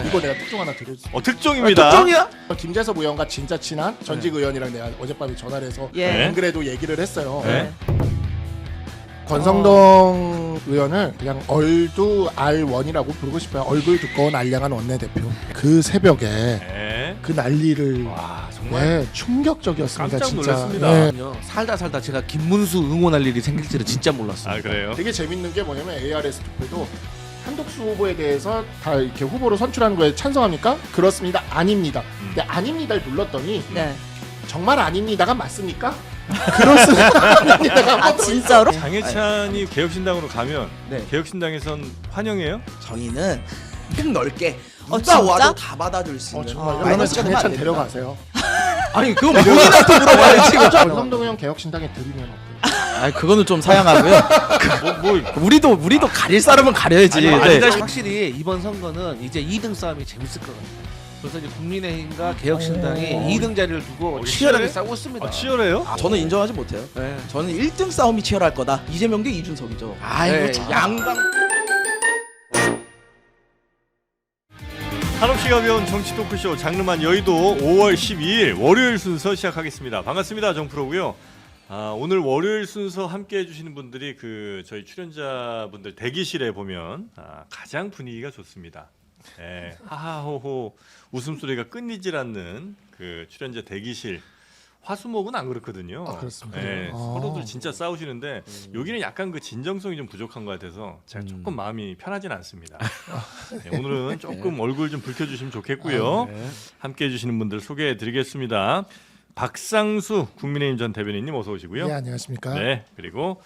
이거 내가 특종 하나 드려줄게. 특종입니다. 특종이야? 김재섭 의원과 진짜 친한 전직 의원이랑 내가 어젯밤에 전화를 해서 예. 안 그래도 얘기를 했어요. 네. 권성동 의원을 그냥 얼두 R1이라고 부르고 싶어요. 얼굴 두꺼운 알량한 원내대표. 그 새벽에 네. 그 난리를 와 정말 네, 충격적이었습니다. 깜짝 진짜. 놀랐습니다. 네. 살다 제가 김문수 응원할 일이 생길 줄은 진짜 몰랐어요. 아 그래요? 되게 재밌는 게 뭐냐면 ARS 투표도 한덕수 후보에 대해서 다 이렇게 후보로 선출하는 거에 찬성합니까? 그렇습니다. 아닙니다. 근데 아닙니다를 눌렀더니 네. 정말 아닙니다가 맞습니까? 그렇습니다. 아닙니다가 아 진짜로? 장해찬이 개혁신당으로 가면 네. 개혁신당에선 환영해요? 저희는 폭넓게 어, 누가 진짜? 와도 다 받아줄 수 있는 정말 그러면 마이너스가 되면 안 장해찬 됩니다. 데려가세요. 아니 그건 본인한테 물어봐야지. 권성동 의원 개혁신당에 드리면 어때요? 아 그거는 좀 사양하고요. 우리도 가릴 사람은 가려야지. 아니, 네. 확실히 이번 선거는 이제 2등 싸움이 재밌을 것 같아요. 그래서 이제 국민의힘과 개혁신당이 2등 자리를 두고 치열하게 치열해? 싸우고 있습니다. 치열해요? 저는 인정하지 못해요. 네. 저는 1등 싸움이 치열할 거다. 이재명 대 이준석이죠. 아이고 네, 참. 양강 한없이 가벼운 정치 토크쇼 장르만 여의도 5월 12일 월요일 순서 시작하겠습니다. 반갑습니다. 정프로고요. 오늘 월요일 순서 함께 해주시는 분들이 저희 출연자분들 대기실에 보면 가장 분위기가 좋습니다. 네, 하하호호 웃음소리가 끊이질 않는 그 출연자 대기실. 화수목은 안 그렇거든요. 그렇습니다. 네, 아. 서로들 진짜 싸우시는데 여기는 약간 그 진정성이 좀 부족한 것 같아서 제가 조금 마음이 편하진 않습니다. 네, 오늘은 조금 얼굴 좀 붉혀주시면 좋겠고요. 함께 해주시는 분들 소개해드리겠습니다. 박상수 국민의힘 전 대변인님 어서 오시고요. 네, 안녕하십니까? 네, 그리고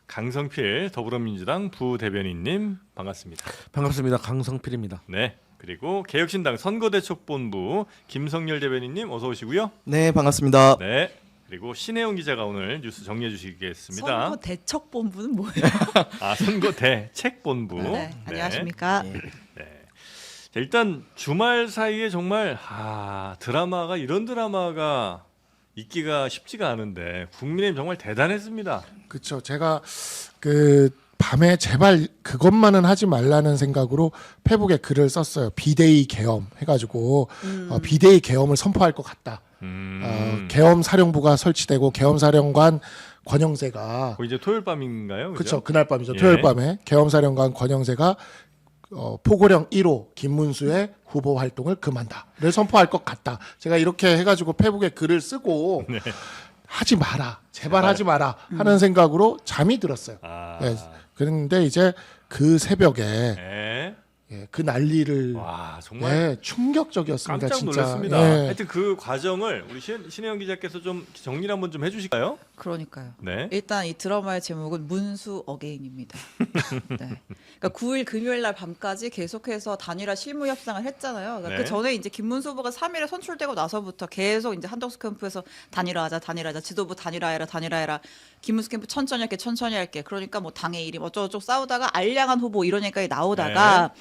강성필 더불어민주당 부대변인님 반갑습니다. 반갑습니다. 강성필입니다. 네, 그리고 개혁신당 선거대책본부 김성열 대변인님 어서 오시고요. 네, 반갑습니다. 네, 그리고 신혜영 기자가 오늘 뉴스 정리해 주시겠습니다. 선거 대척본부는 뭐예요? 선거대책본부. 네, 안녕하십니까? 네. 자, 일단 주말 사이에 정말 드라마가 이런 드라마가 있기가 쉽지가 않은데 국민의힘 정말 대단했습니다. 그렇죠. 제가 그 밤에 제발 그것만은 하지 말라는 생각으로 페북에 글을 썼어요. 비대위 계엄 해가지고 비대위 계엄을 선포할 것 같다. 계엄 사령부가 설치되고 계엄 사령관 권영세가 이제 토요일 밤인가요? 그렇죠. 그날 밤이죠. 예. 토요일 밤에 계엄 사령관 권영세가 포고령 1호 김문수의 후보 활동을 금한다를 선포할 것 같다. 제가 이렇게 해가지고 페북에 글을 쓰고 하지 마라, 제발 하지 마라 하는 생각으로 잠이 들었어요. 네. 그런데 이제 그 새벽에 네. 그 난리를 와 정말 충격적이었습니다. 깜짝 진짜. 놀랐습니다. 예. 하여튼 그 과정을 우리 신혜영 기자께서 좀 정리를 한번 좀 해주실까요? 그러니까요. 네. 일단 이 드라마의 제목은 문수 어게인입니다. 네. 그러니까 9일 금요일 날 밤까지 계속해서 단일화 실무 협상을 했잖아요. 그러니까 네. 그 전에 이제 김문수 후보가 3일에 선출되고 나서부터 계속 이제 한덕수 캠프에서 단일화하자, 지도부 단일화해라. 김문수 캠프 천천히 할게. 그러니까 뭐 당의 일임 어쩌고저쩌고 싸우다가 알량한 후보 이런 얘기까지 나오다가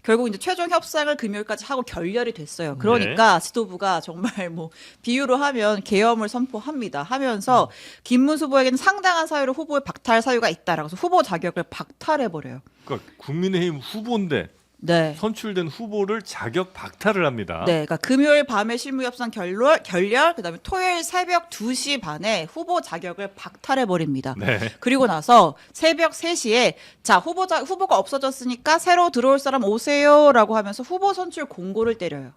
결국 이제 최종 협상을 금요일까지 하고 결렬이 됐어요. 그러니까 지도부가 정말 뭐 비유로 하면 계엄을 선포합니다. 하면서 김문수 후보에게는 상당한 사유로 후보의 박탈 사유가 있다라고 해서 후보 자격을 박탈해 버려요. 그러니까 국민의힘 후보인데 네. 선출된 후보를 자격 박탈을 합니다. 네, 그러니까 금요일 밤에 실무협상 결렬, 그다음에 토요일 새벽 2시 반에 후보 자격을 박탈해 버립니다. 네. 그리고 나서 새벽 3시에 자 후보가 없어졌으니까 새로 들어올 사람 오세요라고 하면서 후보 선출 공고를 때려요.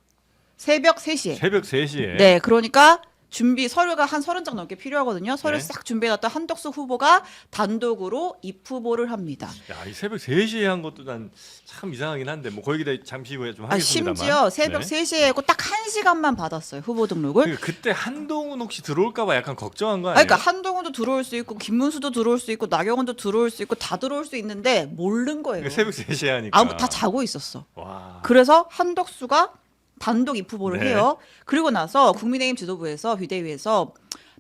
새벽 3시에. 새벽 3시에. 네, 그러니까 준비 서류가 한 30장 넘게 필요하거든요. 서류 네. 싹 준비해놨던 한덕수 후보가 단독으로 입후보를 합니다. 야, 이 새벽 3시에 한 것도 난 참 이상하긴 한데 뭐 거기다 잠시 후에 좀 아, 하겠습니다만. 심지어 새벽 네. 3시에 하고 딱 1시간만 받았어요. 후보 등록을. 그러니까 그때 한동훈 혹시 들어올까 봐 약간 걱정한 거 아, 아니에요? 그러니까 한동훈도 들어올 수 있고 김문수도 들어올 수 있고 나경원도 들어올 수 있고 다 들어올 수 있는데 모른 거예요. 그러니까 새벽 3시에 하니까. 아무 다 자고 있었어. 와. 그래서 한덕수가 단독 입후보를 네. 해요. 그리고 나서 국민의힘 지도부에서 비대위에서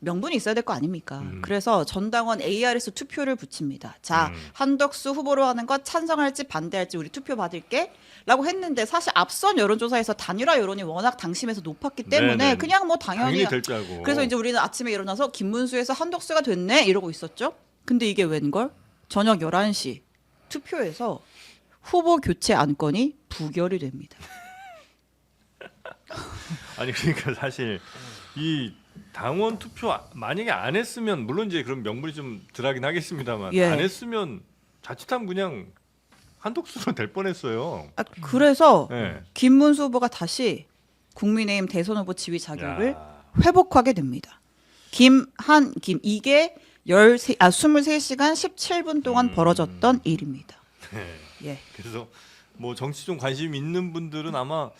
명분이 있어야 될 거 아닙니까? 그래서 전당원 ARS 투표를 붙입니다. 자, 한덕수 후보로 하는 것 찬성할지 반대할지 우리 투표 받을게 라고 했는데 사실 앞선 여론조사에서 단일화 여론이 워낙 당심에서 높았기 때문에 네네. 그냥 뭐 당연히 될 줄 알고. 그래서 이제 우리는 아침에 일어나서 김문수에서 한덕수가 됐네 이러고 있었죠. 근데 이게 웬걸? 저녁 11시 투표에서 후보 교체 안건이 부결이 됩니다. 아니 그러니까 사실 이 당원 투표 만약에 안 했으면 물론 이제 그런 명분이 좀 덜하긴 하겠습니다만 예. 안 했으면 자칫하면 그냥 한독수로 될 뻔했어요. 그래서 네. 김문수 후보가 다시 국민의힘 대선 후보 지위 자격을 야. 회복하게 됩니다. 김 이게 23시간 17분 동안 벌어졌던 일입니다. 네. 예. 그래서 뭐 정치 좀 관심 있는 분들은 아마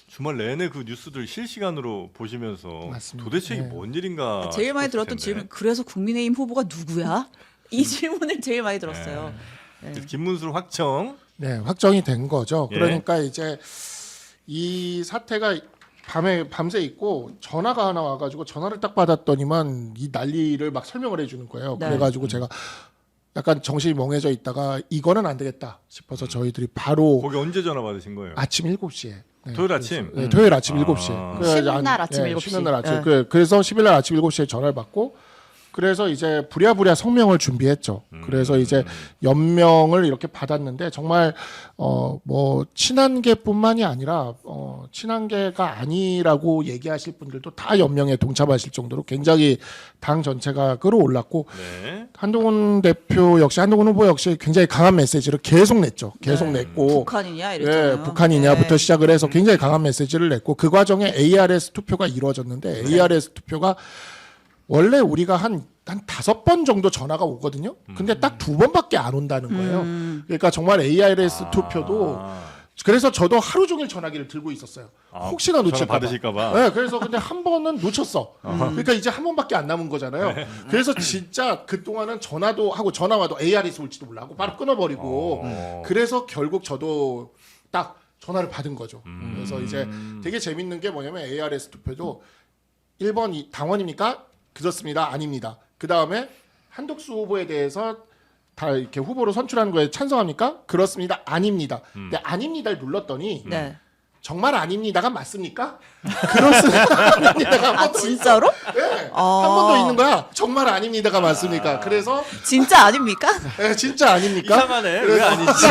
주말 내내 그 뉴스들 실시간으로 보시면서 맞습니다. 도대체 이게 네. 뭔 일인가 제일 많이 싶었을 들었던 텐데. 질문 그래서 국민의힘 후보가 누구야? 이 질문을 제일 많이 들었어요. 예. 그래서 김문수 확정. 네, 확정이 된 거죠. 예. 그러니까 이제 이 사태가 밤새 있고 전화가 하나 와가지고 전화를 딱 받았더니만 이 난리를 막 설명을 해주는 거예요. 네. 그래가지고 제가 약간 정신이 멍해져 있다가 이거는 안 되겠다 싶어서 저희들이 바로 거기 언제 전화 받으신 거예요? 아침 7시에 네, 토요일 아침? 네, 토요일 아침 아. 7시에 쉬는 날 아침 7시. 쉬는 날 아침. 예. 그래서 10일 날 아침 7시에 전화를 받고 그래서 이제 부랴부랴 성명을 준비했죠. 그래서 이제 연명을 이렇게 받았는데 정말 뭐 친한계뿐만이 아니라 친한계가 아니라고 얘기하실 분들도 다 연명에 동참하실 정도로 굉장히 당 전체가 끌어올랐고 네. 한동훈 후보 역시 굉장히 강한 메시지를 계속 냈죠. 계속 냈고 북한이냐 이랬잖아요. 예, 북한이냐부터 네. 시작을 해서 굉장히 강한 메시지를 냈고 그 과정에 ARS 투표가 이루어졌는데 ARS 투표가 원래 우리가 한 5번 정도 전화가 오거든요. 근데 딱 2번밖에 안 온다는 거예요. 그러니까 정말 ARS 투표도 그래서 저도 하루 종일 전화기를 들고 있었어요. 혹시나 놓칠까 봐. 받으실까 봐. 네, 그래서 근데 한 번은 놓쳤어. 그러니까 이제 한 번밖에 안 남은 거잖아요. 그래서 진짜 그동안은 전화도 하고 전화 와도 ARS 올지도 몰라 하고 바로 끊어버리고 그래서 결국 저도 딱 전화를 받은 거죠. 그래서 이제 되게 재밌는 게 뭐냐면 ARS 투표도 1번 당원입니까? 그렇습니다. 아닙니다. 그 다음에 한덕수 후보에 대해서 다 이렇게 후보로 선출하는 거에 찬성합니까? 그렇습니다. 아닙니다. 근데 아닙니다를 눌렀더니 네. 정말 아닙니다가 맞습니까? 그렇습니다. 아닙니다가 아 진짜로? 네, 한 번 더 있는 거야. 정말 아닙니다가 맞습니까? 그래서 진짜 아닙니까? 네, 진짜 아닙니까? 이상하네. 왜 아니지?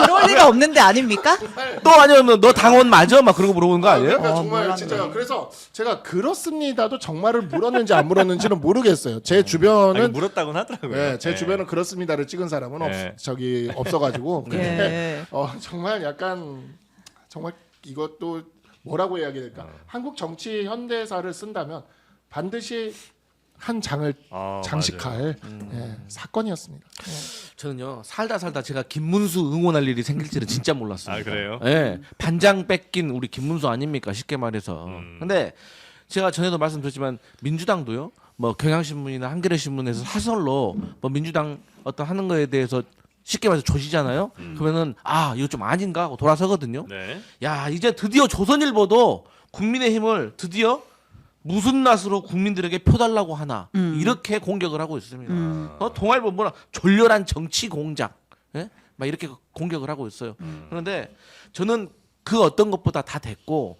그럴 리가 없는데 아닙니까? 또 아니면 너 당원 맞아? 막 그런 거 물어보는 거 아니에요? 그러니까 정말 몰랐네. 진짜 그래서 제가 그렇습니다도 정말을 물었는지 안 물었는지는 모르겠어요. 제 아니, 주변은 물었다고는 하더라고요. 네, 제 네. 주변은 그렇습니다를 찍은 사람은 네. 없어가지고 근데 예. 정말 약간 정말 이것도 뭐라고 해야 될까? 한국 정치 현대사를 쓴다면 반드시 한 장을 장식할 예, 사건이었습니다. 저는요 살다 제가 김문수 응원할 일이 생길 줄은 진짜 몰랐어요. 아, 그래요? 예, 반장 뺏긴 우리 김문수 아닙니까? 쉽게 말해서. 근데 제가 전에도 말씀드렸지만 민주당도요. 뭐 경향신문이나 한겨레신문에서 사설로 뭐 민주당 어떤 하는 거에 대해서 쉽게 말해서 조지잖아요. 그러면은 아 이거 좀 아닌가 하고 돌아서거든요. 네. 야 이제 드디어 조선일보도 국민의힘을 드디어 무슨 낯으로 국민들에게 표 달라고 하나 이렇게 공격을 하고 있습니다. 동아일보 뭐라 졸렬한 정치 공작, 예? 막 이렇게 공격을 하고 있어요. 그런데 저는 그 어떤 것보다 다 됐고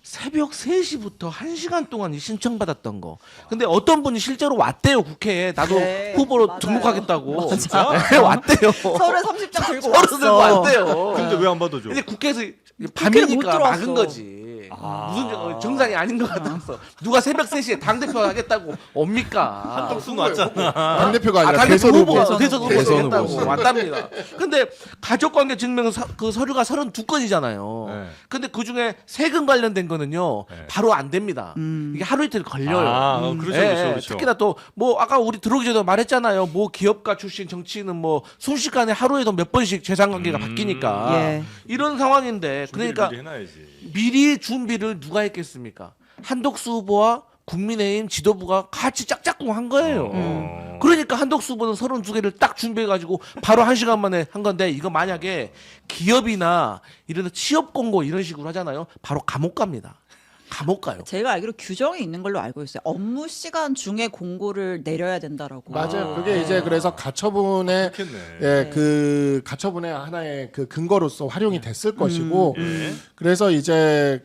새벽 3시부터 1시간 동안 이 신청받았던 거. 근데 어떤 분이 실제로 왔대요 국회에. 나도 네, 후보로 맞아요. 등록하겠다고. 맞아. 네, 왔대요. 서울에 30장 들고 서로 들고 왔어. 왔대요. 근데 왜 안 받아줘? 근데 국회에서 못 밤이니까 들어왔어. 막은 거지. 무슨 정상이 아닌 것 같아서 누가 새벽 3시에 당대표 하겠다고 옵니까? 한덕수는 왔잖아. 당대표가 아니라 당대표 대선 후보. 대선 후보 대선 되겠다고 후보. 왔답니다. 근데 가족관계 증명 그 서류가 32건이잖아요. 네. 근데 그 중에 세금 관련된 거는요 네. 바로 안 됩니다. 이게 하루 이틀 걸려요. 그렇죠, 예, 그렇죠, 그렇죠. 특히나 또 뭐 아까 우리 들어오기 전에 말했잖아요. 뭐 기업가 출신 정치인은 뭐 순식간에 하루에도 몇 번씩 재산 관계가 바뀌니까 예. 이런 상황인데 그러니까 미리 해놔야지. 미리 준비를 누가 했겠습니까? 한덕수 후보와 국민의힘 지도부가 같이 짝짝꿍 한 거예요. 그러니까 한덕수 후보는 32개를 딱 준비해가지고 바로 1시간 만에 한 건데 이거 만약에 기업이나 이런 취업 공고 이런 식으로 하잖아요. 바로 감옥 갑니다. 감옥 가요. 제가 알기로 규정이 있는 걸로 알고 있어요. 업무 시간 중에 공고를 내려야 된다라고. 맞아요. 그게 이제 그래서 가처분의 그렇겠네. 예, 그 가처분의 하나의 그 근거로서 활용이 됐을 것이고 예. 그래서 이제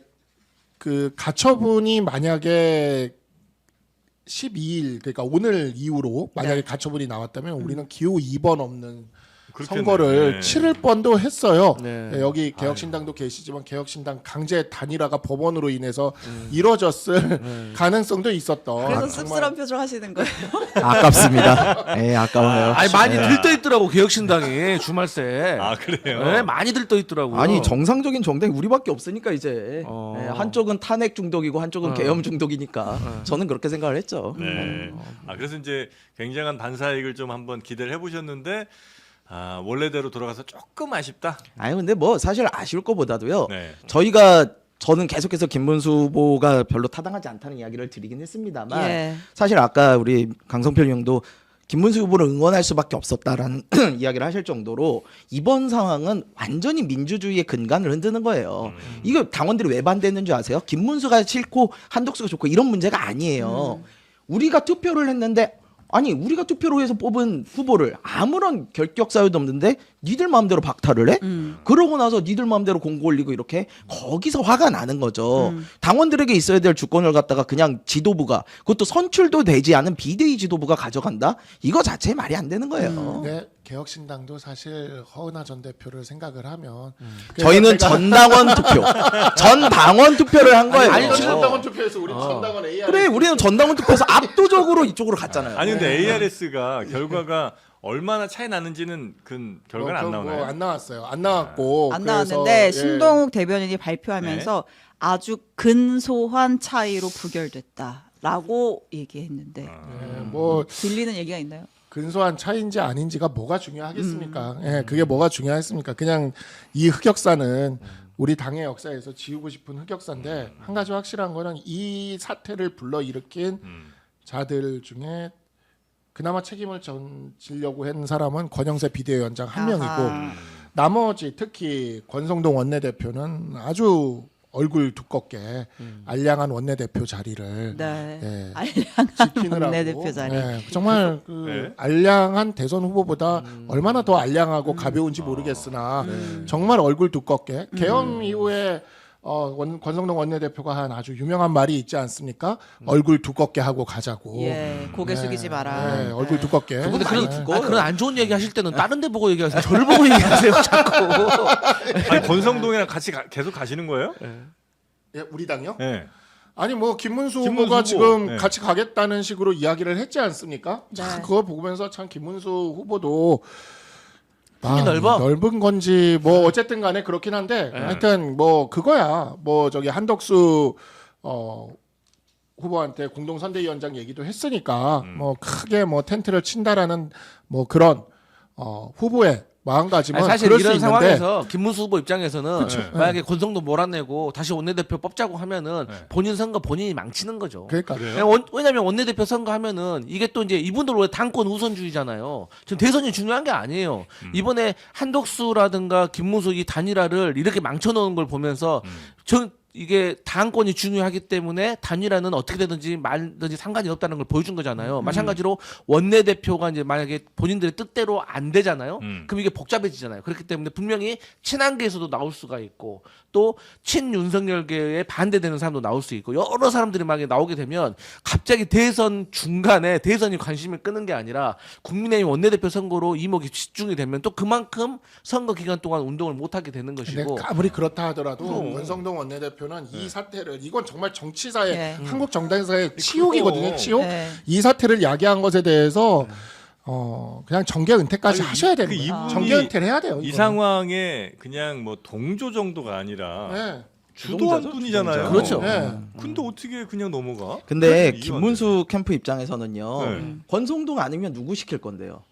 그 가처분이 만약에 12일 그러니까 오늘 이후로 만약에 가처분이 나왔다면 우리는 기호 2번 없는 그렇겠네요. 선거를 네. 치를 뻔도 했어요. 네. 네, 여기 개혁신당도 계시지만 개혁신당 강제 단일화가 법원으로 인해서 이뤄졌을 가능성도 있었던 그래서 정말 씁쓸한 표정 하시는 거예요. 아깝습니다. 예, 아까워요. 아니 많이 들떠 있더라고 개혁신당이 주말새. 아 그래요? 네, 많이 들떠 있더라고. 아니 정상적인 정당이 우리밖에 없으니까 이제 어. 예, 한쪽은 탄핵 중독이고 한쪽은 계엄 중독이니까 저는 그렇게 생각을 했죠. 네. 그래서 이제 굉장한 반사이익을 좀 한번 기대를 해보셨는데 원래대로 돌아가서 조금 아쉽다. 아니 근데 뭐 사실 아쉬울 거보다도요. 네. 저는 계속해서 김문수 후보가 별로 타당하지 않다는 이야기를 드리긴 했습니다만 예. 사실 아까 우리 강성필 형도 김문수 후보를 응원할 수밖에 없었다라는 이야기를 하실 정도로 이번 상황은 완전히 민주주의의 근간을 흔드는 거예요. 이거 당원들이 왜 반대했는지 아세요? 김문수가 싫고 한덕수가 좋고 이런 문제가 아니에요. 우리가 투표를 했는데 아니 우리가 투표로 해서 뽑은 후보를 아무런 결격 사유도 없는데 니들 마음대로 박탈을 해? 그러고 나서 니들 마음대로 공고 올리고 이렇게 거기서 화가 나는 거죠. 당원들에게 있어야 될 주권을 갖다가 그냥 지도부가 그것도 선출도 되지 않은 비대위 지도부가 가져간다? 이거 자체에 말이 안 되는 거예요. 네, 개혁신당도 사실 허은하 전 대표를 생각을 하면 저희는 전당원 투표, 전당원 투표를 한 거예요. 아니 전당원 투표에서 우리 전당원 AR 그래, 우리는 전당원 투표에서 압도적으로 이쪽으로 갔잖아요. 아니 근데 ARS가 결과가 얼마나 차이 나는지는 그 결과는 안 나오나요? 안 나왔어요. 안 나왔고 안 그래서, 나왔는데 예. 신동욱 대변인이 발표하면서 아주 근소한 차이로 부결됐다라고 얘기했는데 예, 뭐 들리는 얘기가 있나요? 근소한 차이인지 아닌지가 뭐가 중요하겠습니까? 예, 그게 뭐가 중요하겠습니까? 그냥 이 흑역사는 우리 당의 역사에서 지우고 싶은 흑역사인데 한 가지 확실한 거는 이 사태를 불러일으킨 자들 중에 그나마 책임을 지려고 한 사람은 권영세 비대위원장 한 명이고 아하. 나머지 특히 권성동 원내대표는 아주 얼굴 두껍게 알량한 원내대표 자리를 네. 예, 알량한 지키느라고 원내대표 자리. 예, 정말 그 네. 알량한 대선 후보보다 얼마나 더 알량하고 가벼운지 모르겠으나 정말 얼굴 두껍게 계엄 이후에 권성동 원내대표가 한 아주 유명한 말이 있지 않습니까? 얼굴 두껍게 하고 가자고. 예, 고개 숙이지 마라. 네, 얼굴 두껍게. 근데 많이 그런, 두꺼워요. 그런 안 좋은 얘기 하실 때는 다른 데 보고 얘기하세요. 저를 보고 얘기하세요 자꾸. 아니 권성동이랑 같이 계속 가시는 거예요? 예, 우리 당요? 네. 아니 뭐 김문수 김문수 후보가 후보. 지금 네. 같이 가겠다는 식으로 이야기를 했지 않습니까? 네. 참 그거 보면서 참 김문수 후보도 품이 넓어? 넓은 건지 뭐 어쨌든 간에 그렇긴 한데 하여튼 뭐 그거야. 뭐 저기 한덕수 후보한테 공동 선대위원장 얘기도 했으니까 뭐 크게 뭐 텐트를 친다라는 뭐 그런 후보의 마음가짐은 아니, 사실 그럴 수 이런 있는데 상황에서 김문수 후보 입장에서는 그쵸. 만약에 권성동 몰아내고 다시 원내대표 뽑자고 하면은 네. 본인 선거 본인이 망치는 거죠. 그러니까 왜냐면 원내대표 선거 하면은 이게 또 이제 이분들 원래 당권 우선주의잖아요. 지금 대선이 중요한 게 아니에요. 이번에 한덕수라든가 김문수 이 단일화를 이렇게 망쳐놓은 걸 보면서 이게 당권이 중요하기 때문에 단일화는 어떻게 되든지 말든지 상관이 없다는 걸 보여준 거잖아요. 마찬가지로 원내대표가 이제 만약에 본인들의 뜻대로 안 되잖아요. 그럼 이게 복잡해지잖아요. 그렇기 때문에 분명히 친한계에서도 나올 수가 있고 또 친윤석열계에 반대되는 사람도 나올 수 있고 여러 사람들이 막 나오게 되면 갑자기 대선 중간에 대선이 관심을 끄는 게 아니라 국민의힘 원내대표 선거로 이목이 집중이 되면 또 그만큼 선거 기간 동안 운동을 못 하게 되는 근데 것이고 아무리 그렇다 하더라도 원성동 원내대표는 이 사태를 이건 정말 정치사의 네. 한국 정당사의 치욕이거든요. 치욕. 네. 이 사태를 야기한 것에 대해서 그냥 정계 은퇴까지 아니, 하셔야 되는 그 거예요. 이분이 정계 은퇴를 해야 돼요. 이 이거는. 상황에 그냥 뭐 동조 정도가 아니라 네. 주도한 주동자죠, 분이잖아요. 그렇죠. 네. 근데 어떻게 그냥 넘어가? 근데 그래서 김문수 캠프 입장에서는요. 네. 권성동 아니면 누구 시킬 건데요?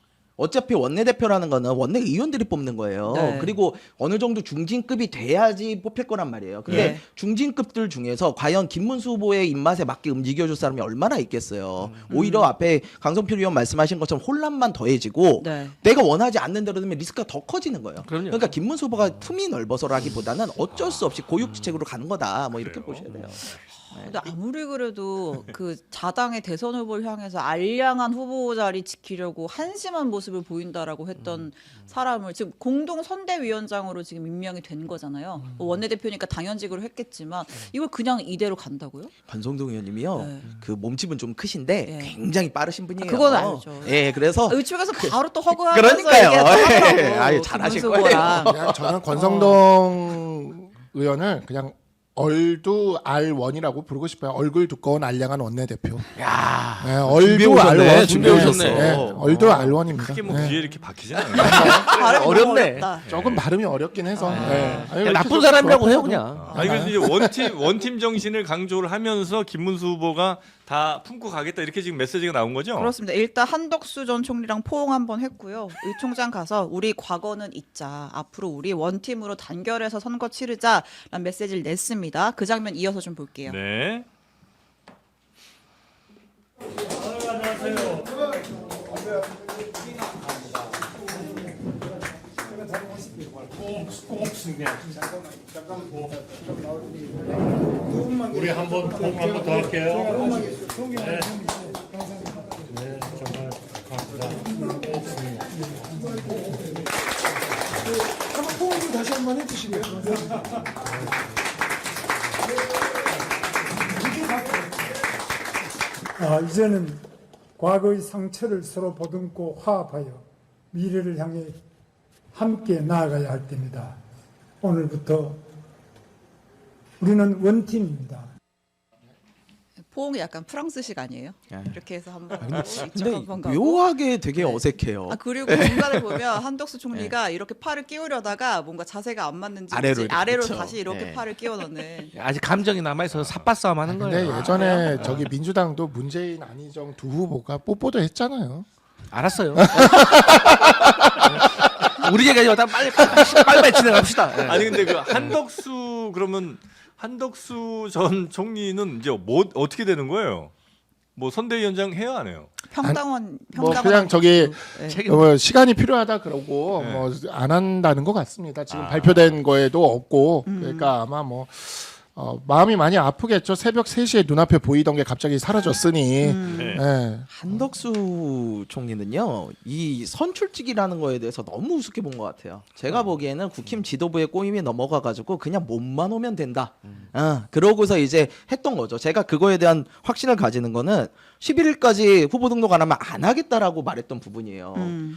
어차피 원내대표라는 거는 원내 의원들이 뽑는 거예요. 네. 그리고 어느 정도 중진급이 돼야지 뽑힐 거란 말이에요. 근데 네. 중진급들 중에서 과연 김문수 후보의 입맛에 맞게 움직여줄 사람이 얼마나 있겠어요. 오히려 앞에 강성필 의원 말씀하신 것처럼 혼란만 더해지고 네. 내가 원하지 않는 대로 되면 리스크가 더 커지는 거예요. 그럼요. 그러니까 김문수 후보가 틈이 넓어서라기보다는 어쩔 수 없이 고육지책으로 가는 거다. 뭐 이렇게 보셔야 돼요. 근데 아무리 그래도 그 자당의 대선 후보를 향해서 알량한 후보 자리 지키려고 한심한 모습 모습을 보인다라고 했던 사람을 지금 공동 선대위원장으로 지금 임명이 된 거잖아요. 뭐 원내대표니까 당연직으로 했겠지만 이걸 그냥 이대로 간다고요? 반성동 의원님이요. 네. 그 몸집은 좀 크신데 네. 굉장히 빠르신 분이에요. 그건 알죠. 예, 그래서 의측에서 바로 또 허구하면서 그러니까요. 얘기하더라고. 예, 아유, 잘하실 김문수 후보랑. 거예요. 그냥 저는 권성동 의원을 그냥 얼두알원이라고 부르고 싶어요. 얼굴 두꺼운 알량한 원내대표. 야, 네, 오셨네. 얼두알원. 준비해 오셨네. 네, 얼두알원입니다. 크게 뭐 네. 귀에 이렇게 박히진 않아요. 발음이 너무 어렵네. 어렵다. 조금 발음이 어렵긴 해서. 네. 아니, 나쁜 이렇게 사람이라고 해요 좋았다고. 그냥. 아니 그래서 이제 원팀 정신을 강조를 하면서 김문수 후보가 다 품고 가겠다 이렇게 지금 메시지가 나온 거죠? 그렇습니다. 일단 한덕수 전 총리랑 포옹 한번 했고요. 의 총장 가서 우리 과거는 잊자. 앞으로 우리 원팀으로 단결해서 선거 치르자라는 메시지를 냈습니다. 그 장면 이어서 좀 볼게요. 네. 우리 한번 더 할게요. 네. 네, 정말 감사합니다. 한번 포옹 좀 다시 한번 해주시고요. 이제는 과거의 상처를 서로 보듬고 화합하여 미래를 향해 함께 나아가야 할 때입니다. 오늘부터 우리는 원팀입니다. 포옹이 약간 프랑스식 아니에요? 네. 이렇게 해서 한번 근데 한번 가고. 묘하게 되게 어색해요. 아 그리고 중간에 보면 한덕수 총리가 이렇게 팔을 끼우려다가 뭔가 자세가 안 맞는지 아래로 그쵸. 다시 이렇게 네. 팔을 끼워 넣는. 아직 감정이 남아 있어서 삿바 싸움 하는 근데 거예요. 예전에 저기 민주당도 문재인, 안희정 두 후보가 뽀뽀도 했잖아요. 알았어요. 우리 얘기가 일단 빨리 진행합시다. 예. 아니 근데 그 한덕수 그러면 한덕수 전 총리는 이제 뭐 어떻게 되는 거예요? 뭐 선대위원장 해요 안 해요? 평당원 뭐 그냥 저기 네. 시간이 필요하다 그러고 네. 뭐 안 한다는 것 같습니다. 지금 발표된 거에도 없고 음. 그러니까 아마 뭐 마음이 많이 아프겠죠. 새벽 3시에 눈앞에 보이던 게 갑자기 사라졌으니. 음. 네. 예. 한덕수 총리는요, 이 선출직이라는 거에 대해서 너무 우습게 본 것 같아요. 제가 보기에는 국힘 지도부의 꼬임이 넘어가가지고 그냥 몸만 오면 된다. 그러고서 이제 했던 거죠. 제가 그거에 대한 확신을 가지는 거는 11일까지 후보 등록 안 하면 안 하겠다라고 말했던 부분이에요.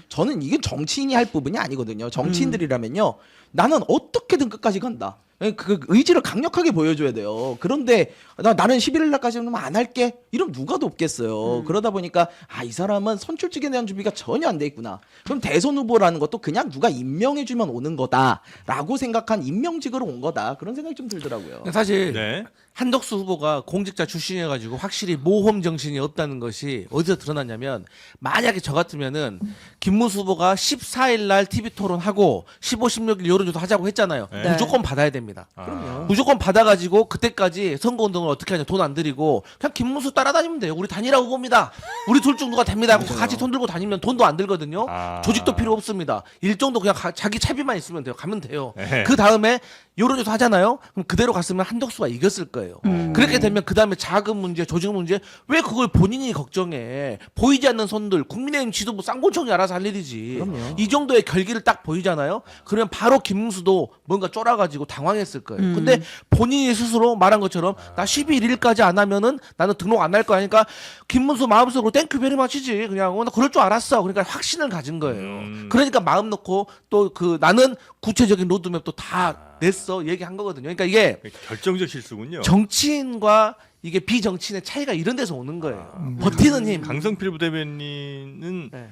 저는 이게 정치인이 할 부분이 아니거든요. 정치인들이라면요, 나는 어떻게든 끝까지 간다. 그 의지를 강력하게 보여줘야 돼요. 그런데 나는 11일 날까지는 안 할게. 이러면 누가 돕겠어요. 그러다 보니까 이 사람은 선출직에 대한 준비가 전혀 안 돼 있구나. 그럼 대선 후보라는 것도 그냥 누가 임명해주면 오는 거다라고 생각한 임명직으로 온 거다. 그런 생각이 좀 들더라고요. 사실 네. 한덕수 후보가 공직자 출신이어가지고 확실히 모험 정신이 없다는 것이 어디서 드러났냐면, 만약에 저 같으면은 김문수 후보가 14일 날 TV 토론하고 15, 16일 여론조사 하자고 했잖아요. 네. 무조건 받아야 됩니다. 그럼요. 무조건 받아가지고 그때까지 선거운동을 어떻게 하냐, 돈 안 들이고 그냥 김문수 따라다니면 돼요. 우리 단일화 후보입니다. 우리 둘 중 누가 됩니다. 하고 같이 손 들고 다니면 돈도 안 들거든요. 조직도 필요 없습니다. 일정도 그냥 자기 채비만 있으면 돼요. 가면 돼요. 네. 그 다음에 여론조사 하잖아요. 그럼 그대로 갔으면 한덕수가 이겼을 거예요. 그렇게 되면 그 다음에 자금 문제, 조직 문제, 왜 그걸 본인이 걱정해? 보이지 않는 손들, 국민의힘 지도부 쌍권총이 알아서 할 일이지. 이 정도의 결기를 딱 보이잖아요. 그러면 바로 김문수도 뭔가 쫄아가지고 당황했을 거예요. 근데 본인이 스스로 말한 것처럼 나 11일까지 안 하면은 나는 등록 안 할 거 아니까 김문수 마음속으로 땡큐 베리 마치지. 그냥 나 그럴 줄 알았어. 그러니까 확신을 가진 거예요. 그러니까 마음 놓고 또 그 나는 구체적인 로드맵도 다 냈어 얘기한 거거든요. 그러니까 이게 결정적 실수군요. 정치인과 이게 비정치인의 차이가 이런 데서 오는 거예요. 버티는 힘. 강성필 부대변인은 네.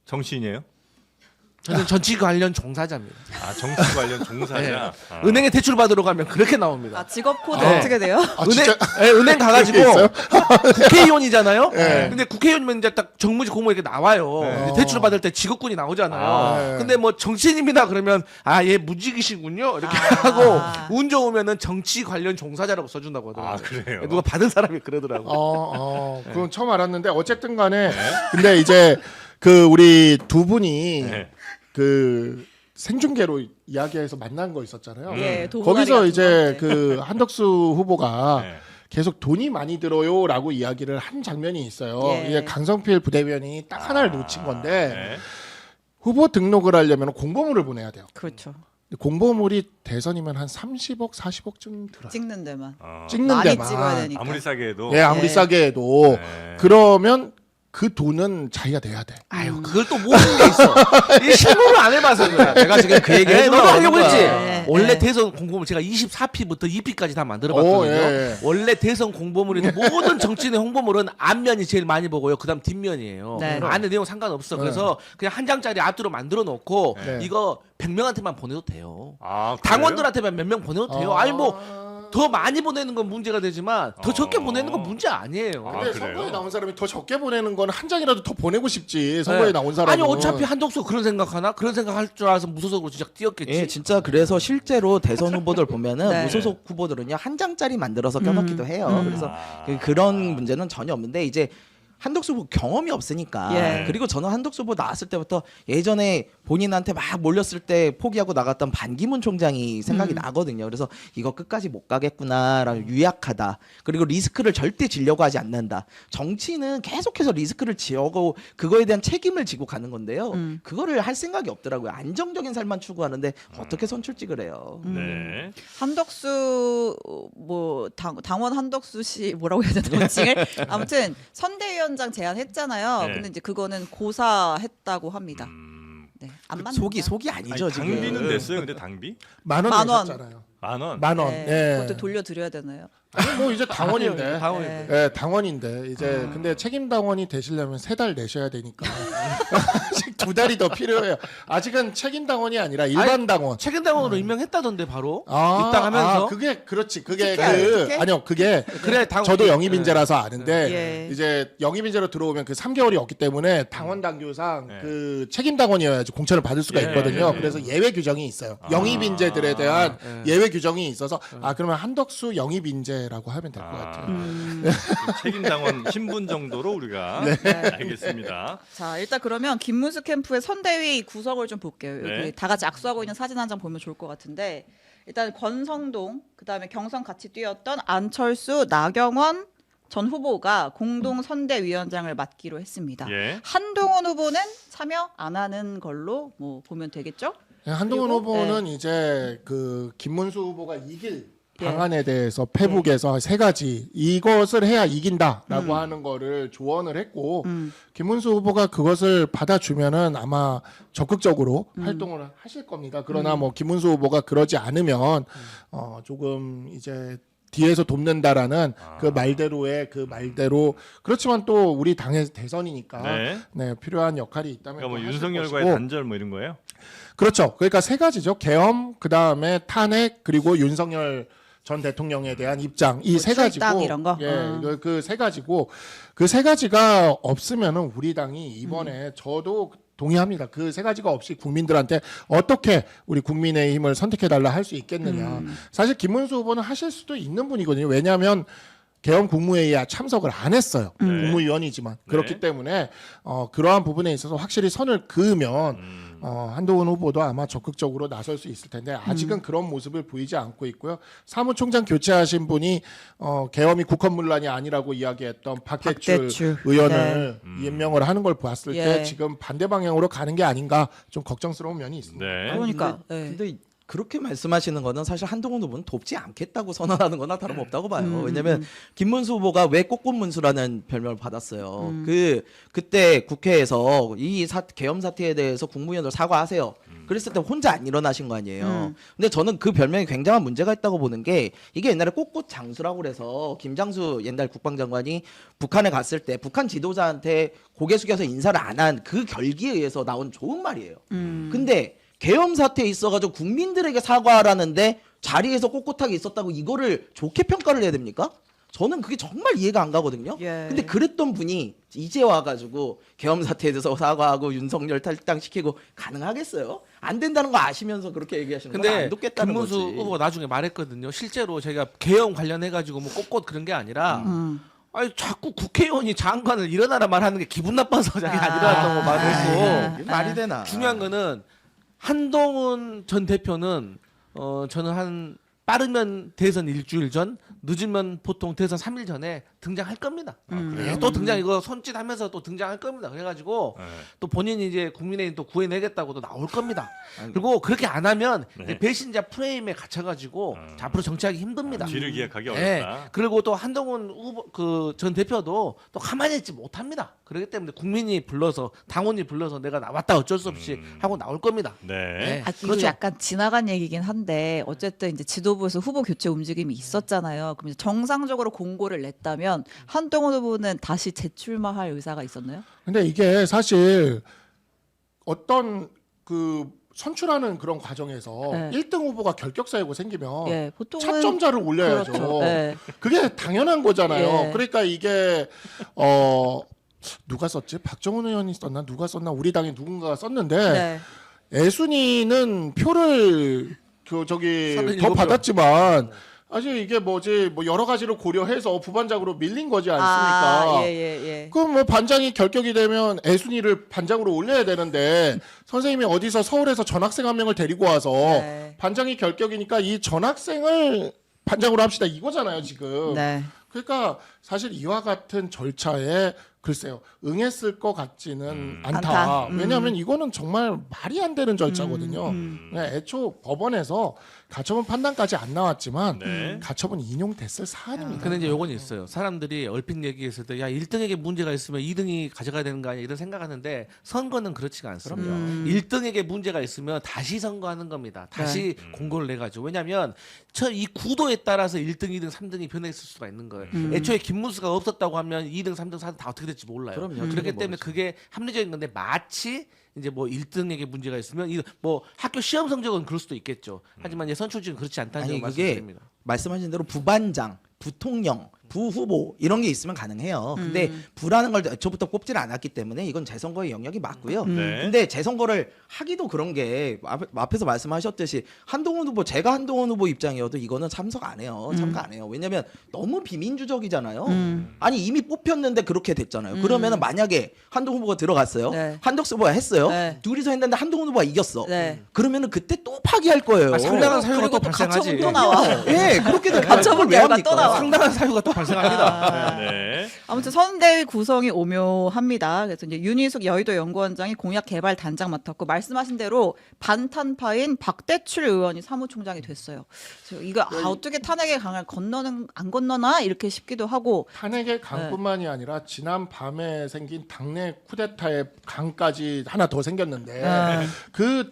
정치인이에요? 저는 정치 관련 종사자입니다. 정치 관련 종사자. 네. 아. 은행에 대출 받으러 가면 그렇게 나옵니다. 직업 코드 네. 어떻게 돼요? 진짜 은행 가가지고 그게 있어요? 국회의원이잖아요. 네. 근데 국회의원이면 이제 딱 정무직 공무 이렇게 나와요. 네. 대출 받을 때 직업군이 나오잖아요. 네. 근데 뭐 정치인입니다 그러면 얘 무직이시군요 이렇게 하고 운 좋으면은 정치 관련 종사자라고 써준다고 하더라고요. 그래요? 누가 받은 사람이 그러더라고요. 그건 처음 알았는데 어쨌든 간에 근데 이제 그 우리 두 분이 네. 그 생중계로 이야기해서 만난 거 있었잖아요. 예, 도보다리 거기서 같은 이제 거. 그 한덕수 후보가 네. 계속 돈이 많이 들어요라고 이야기를 한 장면이 있어요. 예. 이게 강성필 부대변인이 딱 하나를 놓친 건데 네. 후보 등록을 하려면 공보물을 보내야 돼요. 그렇죠. 공보물이 대선이면 한 30억, 40억쯤 들어요. 찍는 데만. 찍는 많이 데만. 찍어야 되니까. 아무리 싸게 해도 예, 아무리 네. 싸게 해도 네. 그러면 그 돈은 자기가 내야 돼. 아유 그걸 또 모르는 게 있어. 이 실무를 안 해봐서 그래. 내가 지금 그 얘기 너도 하려고 했지. 네. 원래 네. 대선 공보물 제가 24피부터 2피까지 다 만들어봤거든요. 오, 예. 원래 대선 공보물이 모든 정치인의 홍보물은 앞면이 제일 많이 보고요. 그다음 뒷면이에요. 네. 안에 내용 상관없어. 네. 그래서 그냥 한 장짜리 앞뒤로 만들어 놓고 네. 이거 100명한테만 보내도 돼요. 아, 그래요? 당원들한테만 몇 명 보내도 돼요. 아니 뭐 더 많이 보내는 건 문제가 되지만 더 적게 보내는 건 문제 아니에요. 아, 근데 그래요? 선거에 나온 사람이 더 적게 보내는 건 한 장이라도 더 보내고 싶지. 선거에 네. 나온 사람은. 아니 어차피 한덕수 그런 생각하나? 그런 생각할 줄 알아서 무소속으로 진짜 뛰었겠지. 예, 진짜 그래서 실제로 대선 후보들 보면은 네. 무소속 후보들은요 한 장짜리 만들어서 껴넣기도 해요. 그래서 아. 그런 문제는 전혀 없는데 이제 한덕수 후보 경험이 없으니까 예. 그리고 저는 한덕수 후보 나왔을 때부터 예전에 본인한테 막 몰렸을 때 포기하고 나갔던 반기문 총장이 생각이 나거든요. 그래서 이거 끝까지 못 가겠구나라는 유약하다. 그리고 리스크를 절대 지려고 하지 않는다. 정치는 계속해서 리스크를 지고 그거에 대한 책임을 지고 가는 건데요. 그거를 할 생각이 없더라고요. 안정적인 삶만 추구하는데 어떻게 선출직을 해요. 네. 한덕수 뭐 당원 한덕수 씨 뭐라고 해야 되나 호칭을 아무튼 선대위원장 제안했잖아요. 네. 근데 이제 그거는 고사했다고 합니다. 네, 안 맞는 속이 아니죠 아니, 지금. 당비는 냈어요. 근데 당비? 만 원 만 원. 내셨잖아요. 10,000원. 만 원. 네, 예. 그것도 돌려드려야 되나요? 아니, 뭐 이제 당원인데. 당원인데. 예, 당원인데 이제 근데 책임 당원이 되시려면 3달 내셔야 되니까 아직 2달이 더 필요해요. 아직은 책임 당원이 아니라 일반 당원. 최근 당원으로 임명했다던데 바로 아, 입당하면서. 그게 그렇지. 그게 특혜? 아니요. 그게 그래 당원. 저도 영입인재라서 아는데 예. 이제 영입인재로 들어오면 그 3개월이 없기 때문에 당원 당규상 네. 그 책임 당원이어야지 공천을 받을 수가 예, 있거든요. 예, 예. 그래서 예외 규정이 있어요. 영입인재들에 대한 예외 규정이 있어서 그러면 한덕수 영입인재라고 하면 될 것 같아요. 책임 당원 신분 정도로 우리가 알겠습니다. 자, 일단 그러면 김문수 캠프의 선대위 구성을 좀 볼게요. 네. 여기 다 같이 악수하고 있는 사진 한 장 보면 좋을 것 같은데 일단 권성동, 그다음에 경선 같이 뛰었던 안철수, 나경원 전 후보가 공동 선대위원장을 맡기로 했습니다. 예. 한동훈 후보는 참여 안 하는 걸로 뭐 보면 되겠죠? 한동훈 그리고, 후보는 이제 그 김문수 후보가 이길 예. 방안에 대해서 페북에서 3가지 이것을 해야 이긴다라고 하는 거를 조언을 했고 김문수 후보가 그것을 받아주면은 아마 적극적으로 활동을 하실 겁니다. 그러나 뭐 김문수 후보가 그러지 않으면 조금 이제 뒤에서 돕는다라는 그 말대로의 그 말대로 그렇지만 또 우리 당의 대선이니까 네. 필요한 역할이 있다면 그러니까 뭐 또 하실 윤석열과의 것이고. 단절 뭐 이런 거예요? 그렇죠. 그러니까 3가지죠. 계엄, 그 다음에 탄핵, 그리고 윤석열 전 대통령에 대한 입장 이 뭐 3가지고 출당 이런 거? 예, 그 3가지고 그 3가지가 없으면은 우리 당이 이번에 저도 동의합니다. 그 3가지가 없이 국민들한테 어떻게 우리 국민의힘을 선택해달라 할 수 있겠느냐. 사실 김문수 후보는 하실 수도 있는 분이거든요. 왜냐하면 계엄 국무회의에 참석을 안 했어요. 국무위원이지만 그렇기 때문에 그러한 부분에 있어서 확실히 선을 그으면 한동훈 후보도 아마 적극적으로 나설 수 있을 텐데 아직은 그런 모습을 보이지 않고 있고요. 사무총장 교체하신 분이 계엄이 국헌문란이 아니라고 이야기했던 박대출 의원을 임명을 하는 걸 봤을 예. 때 지금 반대 방향으로 가는 게 아닌가 좀 걱정스러운 면이 있습니다. 네. 그러니까 근데 그렇게 말씀하시는 거는 사실 한동훈 후보는 돕지 않겠다고 선언하는 거나 다름없다고 봐요. 왜냐면 김문수 후보가 왜 꽃꽃문수라는 별명을 받았어요. 그때 국회에서 이 계엄 사태에 대해서 국무위원들 사과하세요. 그랬을 때 혼자 안 일어나신 거 아니에요. 근데 저는 그 별명이 굉장한 문제가 있다고 보는 게 이게 옛날에 꽃꽃장수라고 그래서 김장수 옛날 국방장관이 북한에 갔을 때 북한 지도자한테 고개 숙여서 인사를 안 한 그 결기에 의해서 나온 좋은 말이에요. 근데 계엄 사태에 있어가지고 국민들에게 사과하라는데 자리에서 꼿꼿하게 있었다고 이거를 좋게 평가를 해야 됩니까? 저는 그게 정말 이해가 안 가거든요. 예. 근데 그랬던 분이 이제 와가지고 계엄 사태에 대해서 사과하고 윤석열 탈당시키고 가능하겠어요? 안 된다는 거 아시면서 그렇게 얘기하시는 건 근데 안 돕겠다는 김문수 거지. 후보가 나중에 말했거든요. 실제로 제가 계엄 관련해 가지고 뭐 꼿꼿 그런 게 아니라 아니 자꾸 국회의원이 장관을 일어나라 말하는 게 기분 나빠서 자기가 안 일어났던 거 말했고 이게 말이 되나? 중요한 거는 한동훈 전 대표는 저는 한 빠르면 대선 일주일 전, 늦으면 보통 대선 3일 전에 등장할 겁니다. 그래요? 또 등장 이거 손짓하면서 또 등장할 겁니다. 그래가지고 네. 또 본인이 이제 국민의힘 또 구해내겠다고 또 나올 겁니다. 그리고 그렇게 안 하면 네. 이제 배신자 프레임에 갇혀가지고 앞으로 정치하기 힘듭니다. 뒤를 기약하기 네. 어렵다. 그리고 또 한동훈 후보 그 전 대표도 또 가만히 있지 못합니다. 그렇기 때문에 국민이 불러서 당원이 불러서 내가 나왔다 어쩔 수 없이 하고 나올 겁니다. 네. 네. 아, 이거 그렇죠. 약간 지나간 얘기긴 한데 어쨌든 이제 지도부에서 후보 교체 움직임이 있었잖아요. 그럼 이제 정상적으로 공고를 냈다면 한동훈 후보는 다시 재출마할 의사가 있었나요? 근데 이게 사실 어떤 그 선출하는 그런 과정에서 네. 1등 후보가 결격 사유가 생기면 예, 보통은 차점자를 올려야죠. 그렇죠. 예. 그게 당연한 거잖아요. 예. 그러니까 이게 누가 썼지? 박정훈 의원이 썼나? 누가 썼나? 우리 당에 누군가가 썼는데 네. 애순이는 표를 더 37표. 받았지만 아직 이게 뭐지 뭐 여러 가지를 고려해서 부반장으로 밀린 거지 않습니까? 예. 그럼 뭐 반장이 결격이 되면 애순이를 반장으로 올려야 되는데 선생님이 어디서 서울에서 전학생 한 명을 데리고 와서 네. 반장이 결격이니까 이 전학생을 반장으로 합시다 이거잖아요 지금. 네. 그러니까 사실 이와 같은 절차에 글쎄요 응했을 것 같지는 않다. 않다. 왜냐하면 이거는 정말 말이 안 되는 절차거든요. 네, 애초 법원에서 가처분 판단까지 안 나왔지만 네. 가처분 인용됐을 사안입니다. 근데 이제 요건 있어요. 사람들이 얼핏 얘기했을 때, 야 1등에게 문제가 있으면 2등이 가져가야 되는 거 아니야 이런 생각하는데 선거는 그렇지가 않습니다. 1등에게 문제가 있으면 다시 선거하는 겁니다. 다시 공고를 내가지고 왜냐하면 이 구도에 따라서 1등, 2등, 3등이 변했을 수가 있는 거예요. 애초에 김문수가 없었다고 하면 2등, 3등, 4등 다 어떻게 될지 몰라요. 그럼요. 그렇기 때문에 그게 합리적인 건데 마치 이제 뭐 1등에게 문제가 있으면 뭐 학교 시험 성적은 그럴 수도 있겠죠. 하지만 이제 선출직은 그렇지 않다는 아니 점을 그게 말씀드립니다. 말씀하신 대로 부반장, 부통령, 부후보 이런 게 있으면 가능해요. 근데 부라는 걸 애초부터 뽑질 않았기 때문에 이건 재선거의 영역이 맞고요. 네. 근데 재선거를 하기도 그런 게 앞에서 말씀하셨듯이 한동훈 후보 제가 한동훈 후보 입장이어도 이거는 참석 안 해요. 참가 안 해요. 왜냐면 너무 비민주적이잖아요. 아니 이미 뽑혔는데 그렇게 됐잖아요. 그러면은 만약에 한동훈 후보가 들어갔어요. 네. 한덕수 후보가 했어요. 네. 둘이서 했는데 한동훈 후보가 이겼어. 네. 그러면은 그때 또 파기할 거예요. 상당한 사유가 그리고 또 또 가처분 발생하지. 또 나와. 예, 그렇게 되면 가처분 왜 결과 합니까? 또 나와. 상당한 사유가 또 발생합니다. 네. 아무튼 선대위 구성이 오묘합니다. 그래서 이제 윤희숙 여의도 연구원장이 공약 개발 단장 맡았고 말씀하신 대로 반탄파인 박대출 의원이 사무총장이 됐어요. 그래서 이거 어떻게 탄핵의 강을 안 건너나 이렇게 싶기도 하고 탄핵의 강뿐만이 아니라 지난 밤에 생긴 당내 쿠데타의 강까지 하나 더 생겼는데 그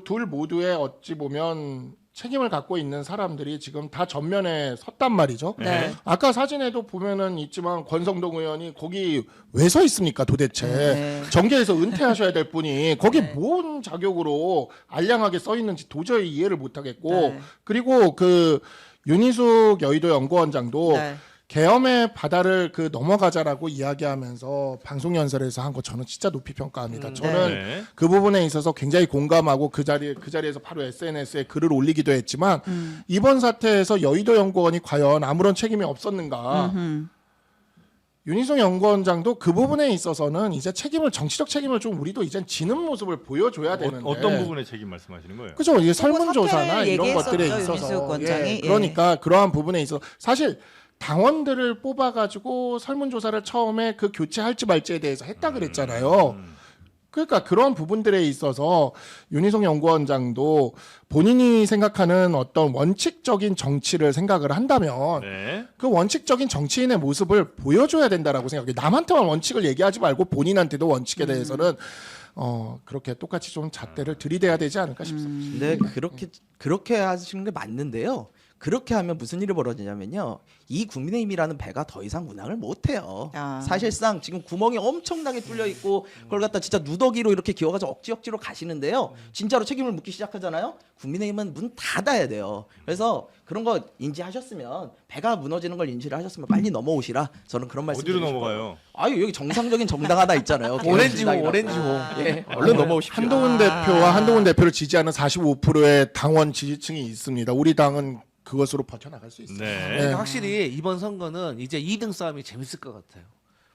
둘 모두에 어찌 보면 책임을 갖고 있는 사람들이 지금 다 전면에 섰단 말이죠. 네. 아까 사진에도 보면은 있지만 권성동 의원이 거기 왜 서 있습니까 도대체. 네. 정계에서 은퇴하셔야 될 분이 거기 뭔 자격으로 알량하게 써 있는지 도저히 이해를 못 하겠고 네. 그리고 그 윤희숙 여의도 연구원장도 네. 계엄의 바다를 그 넘어가자라고 이야기하면서 방송 연설에서 한 거 저는 진짜 높이 평가합니다. 저는 네. 그 부분에 있어서 굉장히 공감하고 그 자리에서 바로 SNS에 글을 올리기도 했지만 이번 사태에서 여의도 연구원이 과연 아무런 책임이 없었는가? 윤희숙 연구원장도 그 부분에 있어서는 이제 정치적 책임을 좀 우리도 이제 지는 모습을 보여줘야 되는데 어떤 부분의 책임 말씀하시는 거예요? 그죠? 이게 설문조사나 사태를 이런 것들에 얘기했었죠, 있어서 윤희숙 원장이. 그러니까 그러한 부분에 있어서 사실 당원들을 뽑아가지고 설문조사를 처음에 그 교체할지 말지에 대해서 했다 그랬잖아요. 그러니까 그런 부분들에 있어서 윤희숙 연구원장도 본인이 생각하는 어떤 원칙적인 정치를 생각을 한다면 네. 그 원칙적인 정치인의 모습을 보여줘야 된다라고 생각해요. 남한테만 원칙을 얘기하지 말고 본인한테도 원칙에 대해서는 그렇게 똑같이 좀 잣대를 들이대야 되지 않을까 싶습니다. 근데 그렇게 하시는 게 맞는데요. 그렇게 하면 무슨 일이 벌어지냐면요. 이 국민의힘이라는 배가 더 이상 운항을 못 해요. 아. 사실상 지금 구멍이 엄청나게 뚫려 있고 그걸 갖다 진짜 누더기로 이렇게 기어가지고 억지로 가시는데요. 진짜로 책임을 묻기 시작하잖아요. 국민의힘은 문 닫아야 돼요. 그래서 그런 거 인지하셨으면 배가 무너지는 걸 인지를 하셨으면 빨리 넘어오시라. 저는 그런 말씀 어디로 드리고 싶어요. 넘어가요? 아유 여기 정상적인 정당 하나 있잖아요. 오렌지호, 개헌신당이라고. 오렌지호. 예, 얼른 넘어오십시오. 한동훈 대표와 한동훈 대표를 지지하는 45%의 당원 지지층이 있습니다. 우리 당은 그것으로 버텨나갈 수 있어요. 네. 그러니까 확실히 이번 선거는 이제 2등 싸움이 재밌을 것 같아요.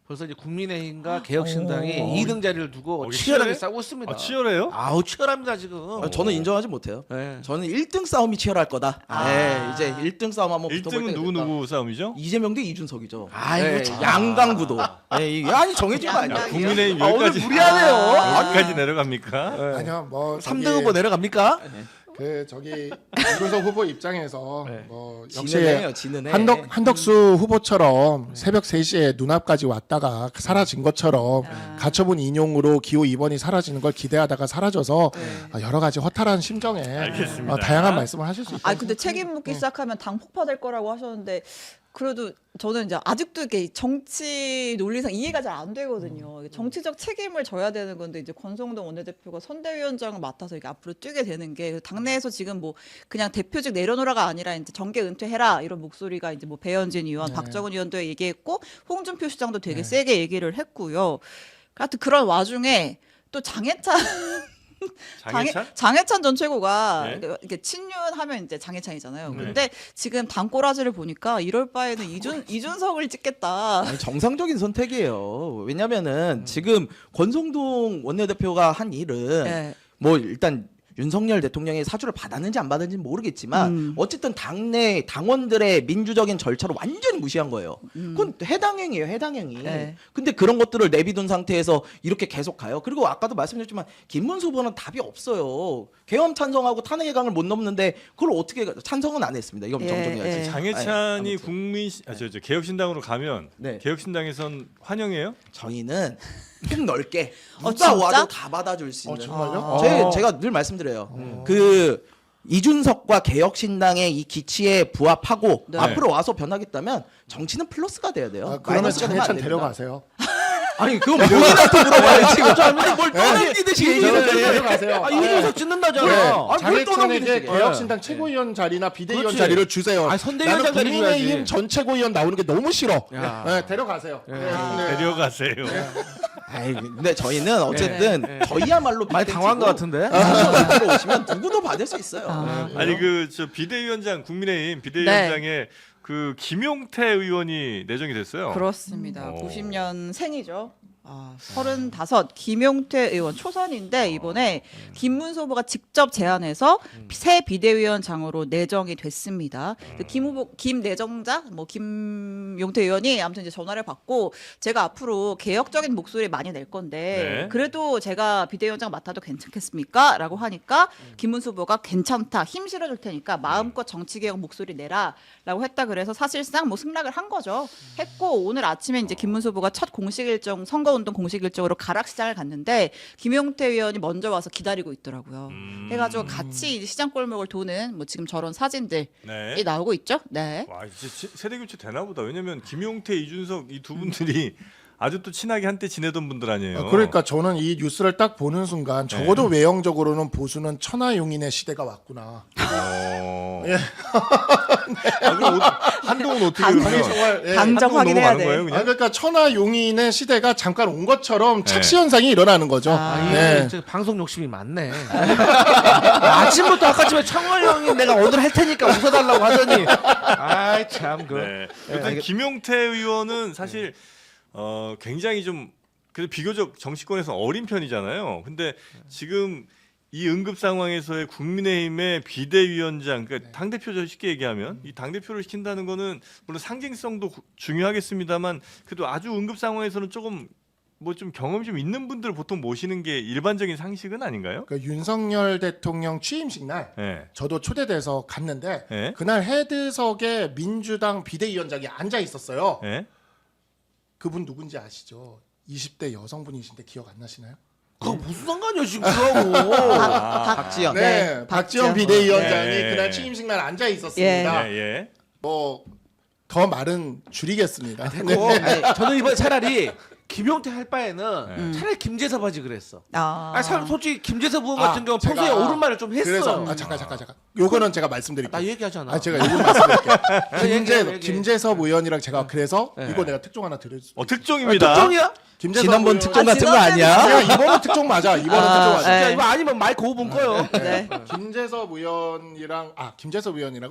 벌써 이제 국민의힘과 개혁신당이 2등 자리를 두고 이게 치열하게 치열해? 싸우고 있습니다. 아, 치열해요? 아우 치열합니다 지금. 저는 인정하지 못해요. 네. 저는 1등 싸움이 치열할 거다. 네, 이제 1등 싸움 한번 붙어볼 1등은 때가 누구 됐다. 누구 싸움이죠? 이재명 대 이준석이죠. 아이고, 네, 참. 양강구도. 네, 아니 정해진 거 아니야. 양강. 국민의힘 오늘 여기까지 무리하네요. 여기까지 내려갑니까? 아니요, 뭐 3등 후보 내려갑니까? 그 저기 이준석 후보 입장에서 뭐 역시 지는 해요, 지는 해. 한덕수 후보처럼 새벽 3시에 눈앞까지 왔다가 사라진 것처럼 가처분 인용으로 기호 2번이 사라지는 걸 기대하다가 사라져서 여러 가지 허탈한 심정에 알겠습니다. 다양한 말씀을 하실 수 있어요. 아 근데 책임 묻기 시작하면 당 폭파될 거라고 하셨는데 그래도 저는 이제 아직도 이렇게 정치 논리상 이해가 잘 안 되거든요. 정치적 책임을 져야 되는 건데 이제 권성동 원내대표가 선대위원장을 맡아서 이게 앞으로 뛰게 되는 게 당내에서 지금 뭐 그냥 대표직 내려놓으라가 아니라 이제 정계 은퇴해라 이런 목소리가 이제 뭐 배현진 의원, 박정은 의원도 얘기했고 홍준표 시장도 되게 세게 얘기를 했고요. 하여튼 그런 와중에 또 장해찬 장해찬 전 최고가 네. 이렇게 친윤하면 이제 장해찬이잖아요. 근데 지금 당꼬라지를 보니까 이럴 바에는 이준석을 찍겠다. 아니, 정상적인 선택이에요. 왜냐면은 지금 권성동 원내대표가 한 일은 네. 뭐 일단 윤석열 대통령의 사주를 받았는지 안 받았는지는 모르겠지만 어쨌든 당내 당원들의 민주적인 절차를 완전히 무시한 거예요. 그건 해당행위예요, 해당행위. 네. 근데 그런 것들을 내비둔 상태에서 이렇게 계속 가요. 그리고 아까도 말씀드렸지만 김문수 후보는 답이 없어요. 계엄 찬성하고 탄핵 예강을 못 넘는데 그걸 어떻게 찬성은 안 했습니다. 이건 예, 정정해야지. 예. 장해찬이 아무튼. 저 개혁신당으로 가면 네. 개혁신당에선 환영해요? 저희는 좀 넓게 어, 누가 진짜? 와도 다 받아줄 수 있는. 정말요? 제가 늘 말씀드려요. 그 이준석과 개혁신당의 이 기치에 부합하고 네. 앞으로 와서 변하겠다면 정치는 플러스가 돼야 돼요. 그러면 마이너스가 되면 안 장해찬 됩니다. 데려가세요. 아니 그건 본인한테 물어봐요 지금. 뭘 떠넘기듯이 얘기를 해. 데려가세요. 아 이준석 찍는다잖아. 뭘 장해찬에게 떠넘기듯이. 개혁신당 최고위원 자리나 비대위원 그렇지. 자리를 주세요. 아니, 선대위원장 나는 자리 국민의힘 줘야지. 전 최고위원 나오는 게 너무 싫어. 야. 네, 데려가세요. 네. 데려가세요. 아이, 근데 저희는 어쨌든 저희야말로 많이 당황한 것 같은데. 들어오시면 누구도 받을 수 있어요. 아니 그 저 비대위원장 국민의힘 비대위원장에 그 김용태 의원이 내정이 됐어요. 그렇습니다. 오. 90년 생이죠. 35 김용태 의원 초선인데 이번에 김문수 후보가 직접 제안해서 새 비대위원장으로 내정이 됐습니다. 김 후보 김 내정자 뭐 김용태 의원이 아무튼 이제 전화를 받고 제가 앞으로 개혁적인 목소리 많이 낼 건데 네. 그래도 제가 비대위원장 맡아도 괜찮겠습니까?라고 하니까 김문수 후보가 괜찮다 힘 실어줄 테니까 마음껏 정치개혁 목소리 내라라고 했다 그래서 사실상 뭐 승낙을 한 거죠. 했고 오늘 아침에 이제 김문수 후보가 첫 공식 일정 선거운동 공식 일정으로 가락시장을 갔는데 김용태 의원이 먼저 와서 기다리고 있더라고요. 해가지고 같이 이제 시장 골목을 도는 뭐 지금 저런 사진들이 네. 나오고 있죠. 네. 와 이제 세대 교체 되나 보다. 왜냐면 김용태, 이준석 이 두 분들이 아주 또 친하게 한때 지내던 분들 아니에요. 그러니까 저는 이 뉴스를 딱 보는 순간 적어도 외형적으로는 보수는 천하용인의 시대가 왔구나. 예. 그럼 한동훈 어떻게 아니 그러면 정말 예. 당정 한동훈 확인해야 넘어가는 돼. 거예요, 아, 그냥? 그러니까 천하용인의 시대가 잠깐 온 것처럼 네. 착시 현상이 일어나는 거죠. 네. 방송 욕심이 많네. 아침부터 아까쯤에 창원 형이 내가 오늘 할 테니까 웃어달라고 하더니 아이 참 그. 네. 여튼 김용태 의원은 사실 굉장히 좀 그래도 비교적 정치권에서 어린 편이잖아요. 근데 지금 이 응급 상황에서의 국민의힘의 비대위원장, 그러니까 당 대표죠 쉽게 얘기하면 이 당 대표를 시킨다는 거는 물론 상징성도 중요하겠습니다만 그래도 아주 응급 상황에서는 조금 뭐 좀 경험이 좀 있는 분들을 보통 모시는 게 일반적인 상식은 아닌가요? 그 윤석열 대통령 취임식 날 네. 저도 초대돼서 갔는데 네. 그날 헤드석에 민주당 비대위원장이 앉아 있었어요. 네. 그분 누군지 아시죠? 20대 여성분이신데 기억 안 나시나요? 그거 무슨 상관이야 지금 그거하고. 박지원. 네, 박지원 박지원. 비대위원장이 네. 그날 취임식 날 앉아 있었습니다. 예, 예. 뭐 더 말은 줄이겠습니다. 아니, 저는 이번에 차라리 김용태 할 바에는 차라리 김재섭 하지 그랬어. 솔직히 김재섭 의원 같은 경우 평소에 제가- 옳은 말을 좀 했어. 그래서 잠깐. 요거는 제가 말씀드릴게요. 나 얘기하잖아. 제가 요거 말씀드릴게요. 얘기해. 김재섭 의원이랑 제가 그래서 네. 이거 내가 특종 하나 드릴 수. 특종입니다. 특종이야? 김재섭 지난번 의원- 특종 같은 거 지난번 아니야? 제가 이번은 특종 맞아. 이번은 특종 맞아. 진짜 네. 이거 아니면 마이크 5분 꺼요. 네. 김재섭 의원이랑은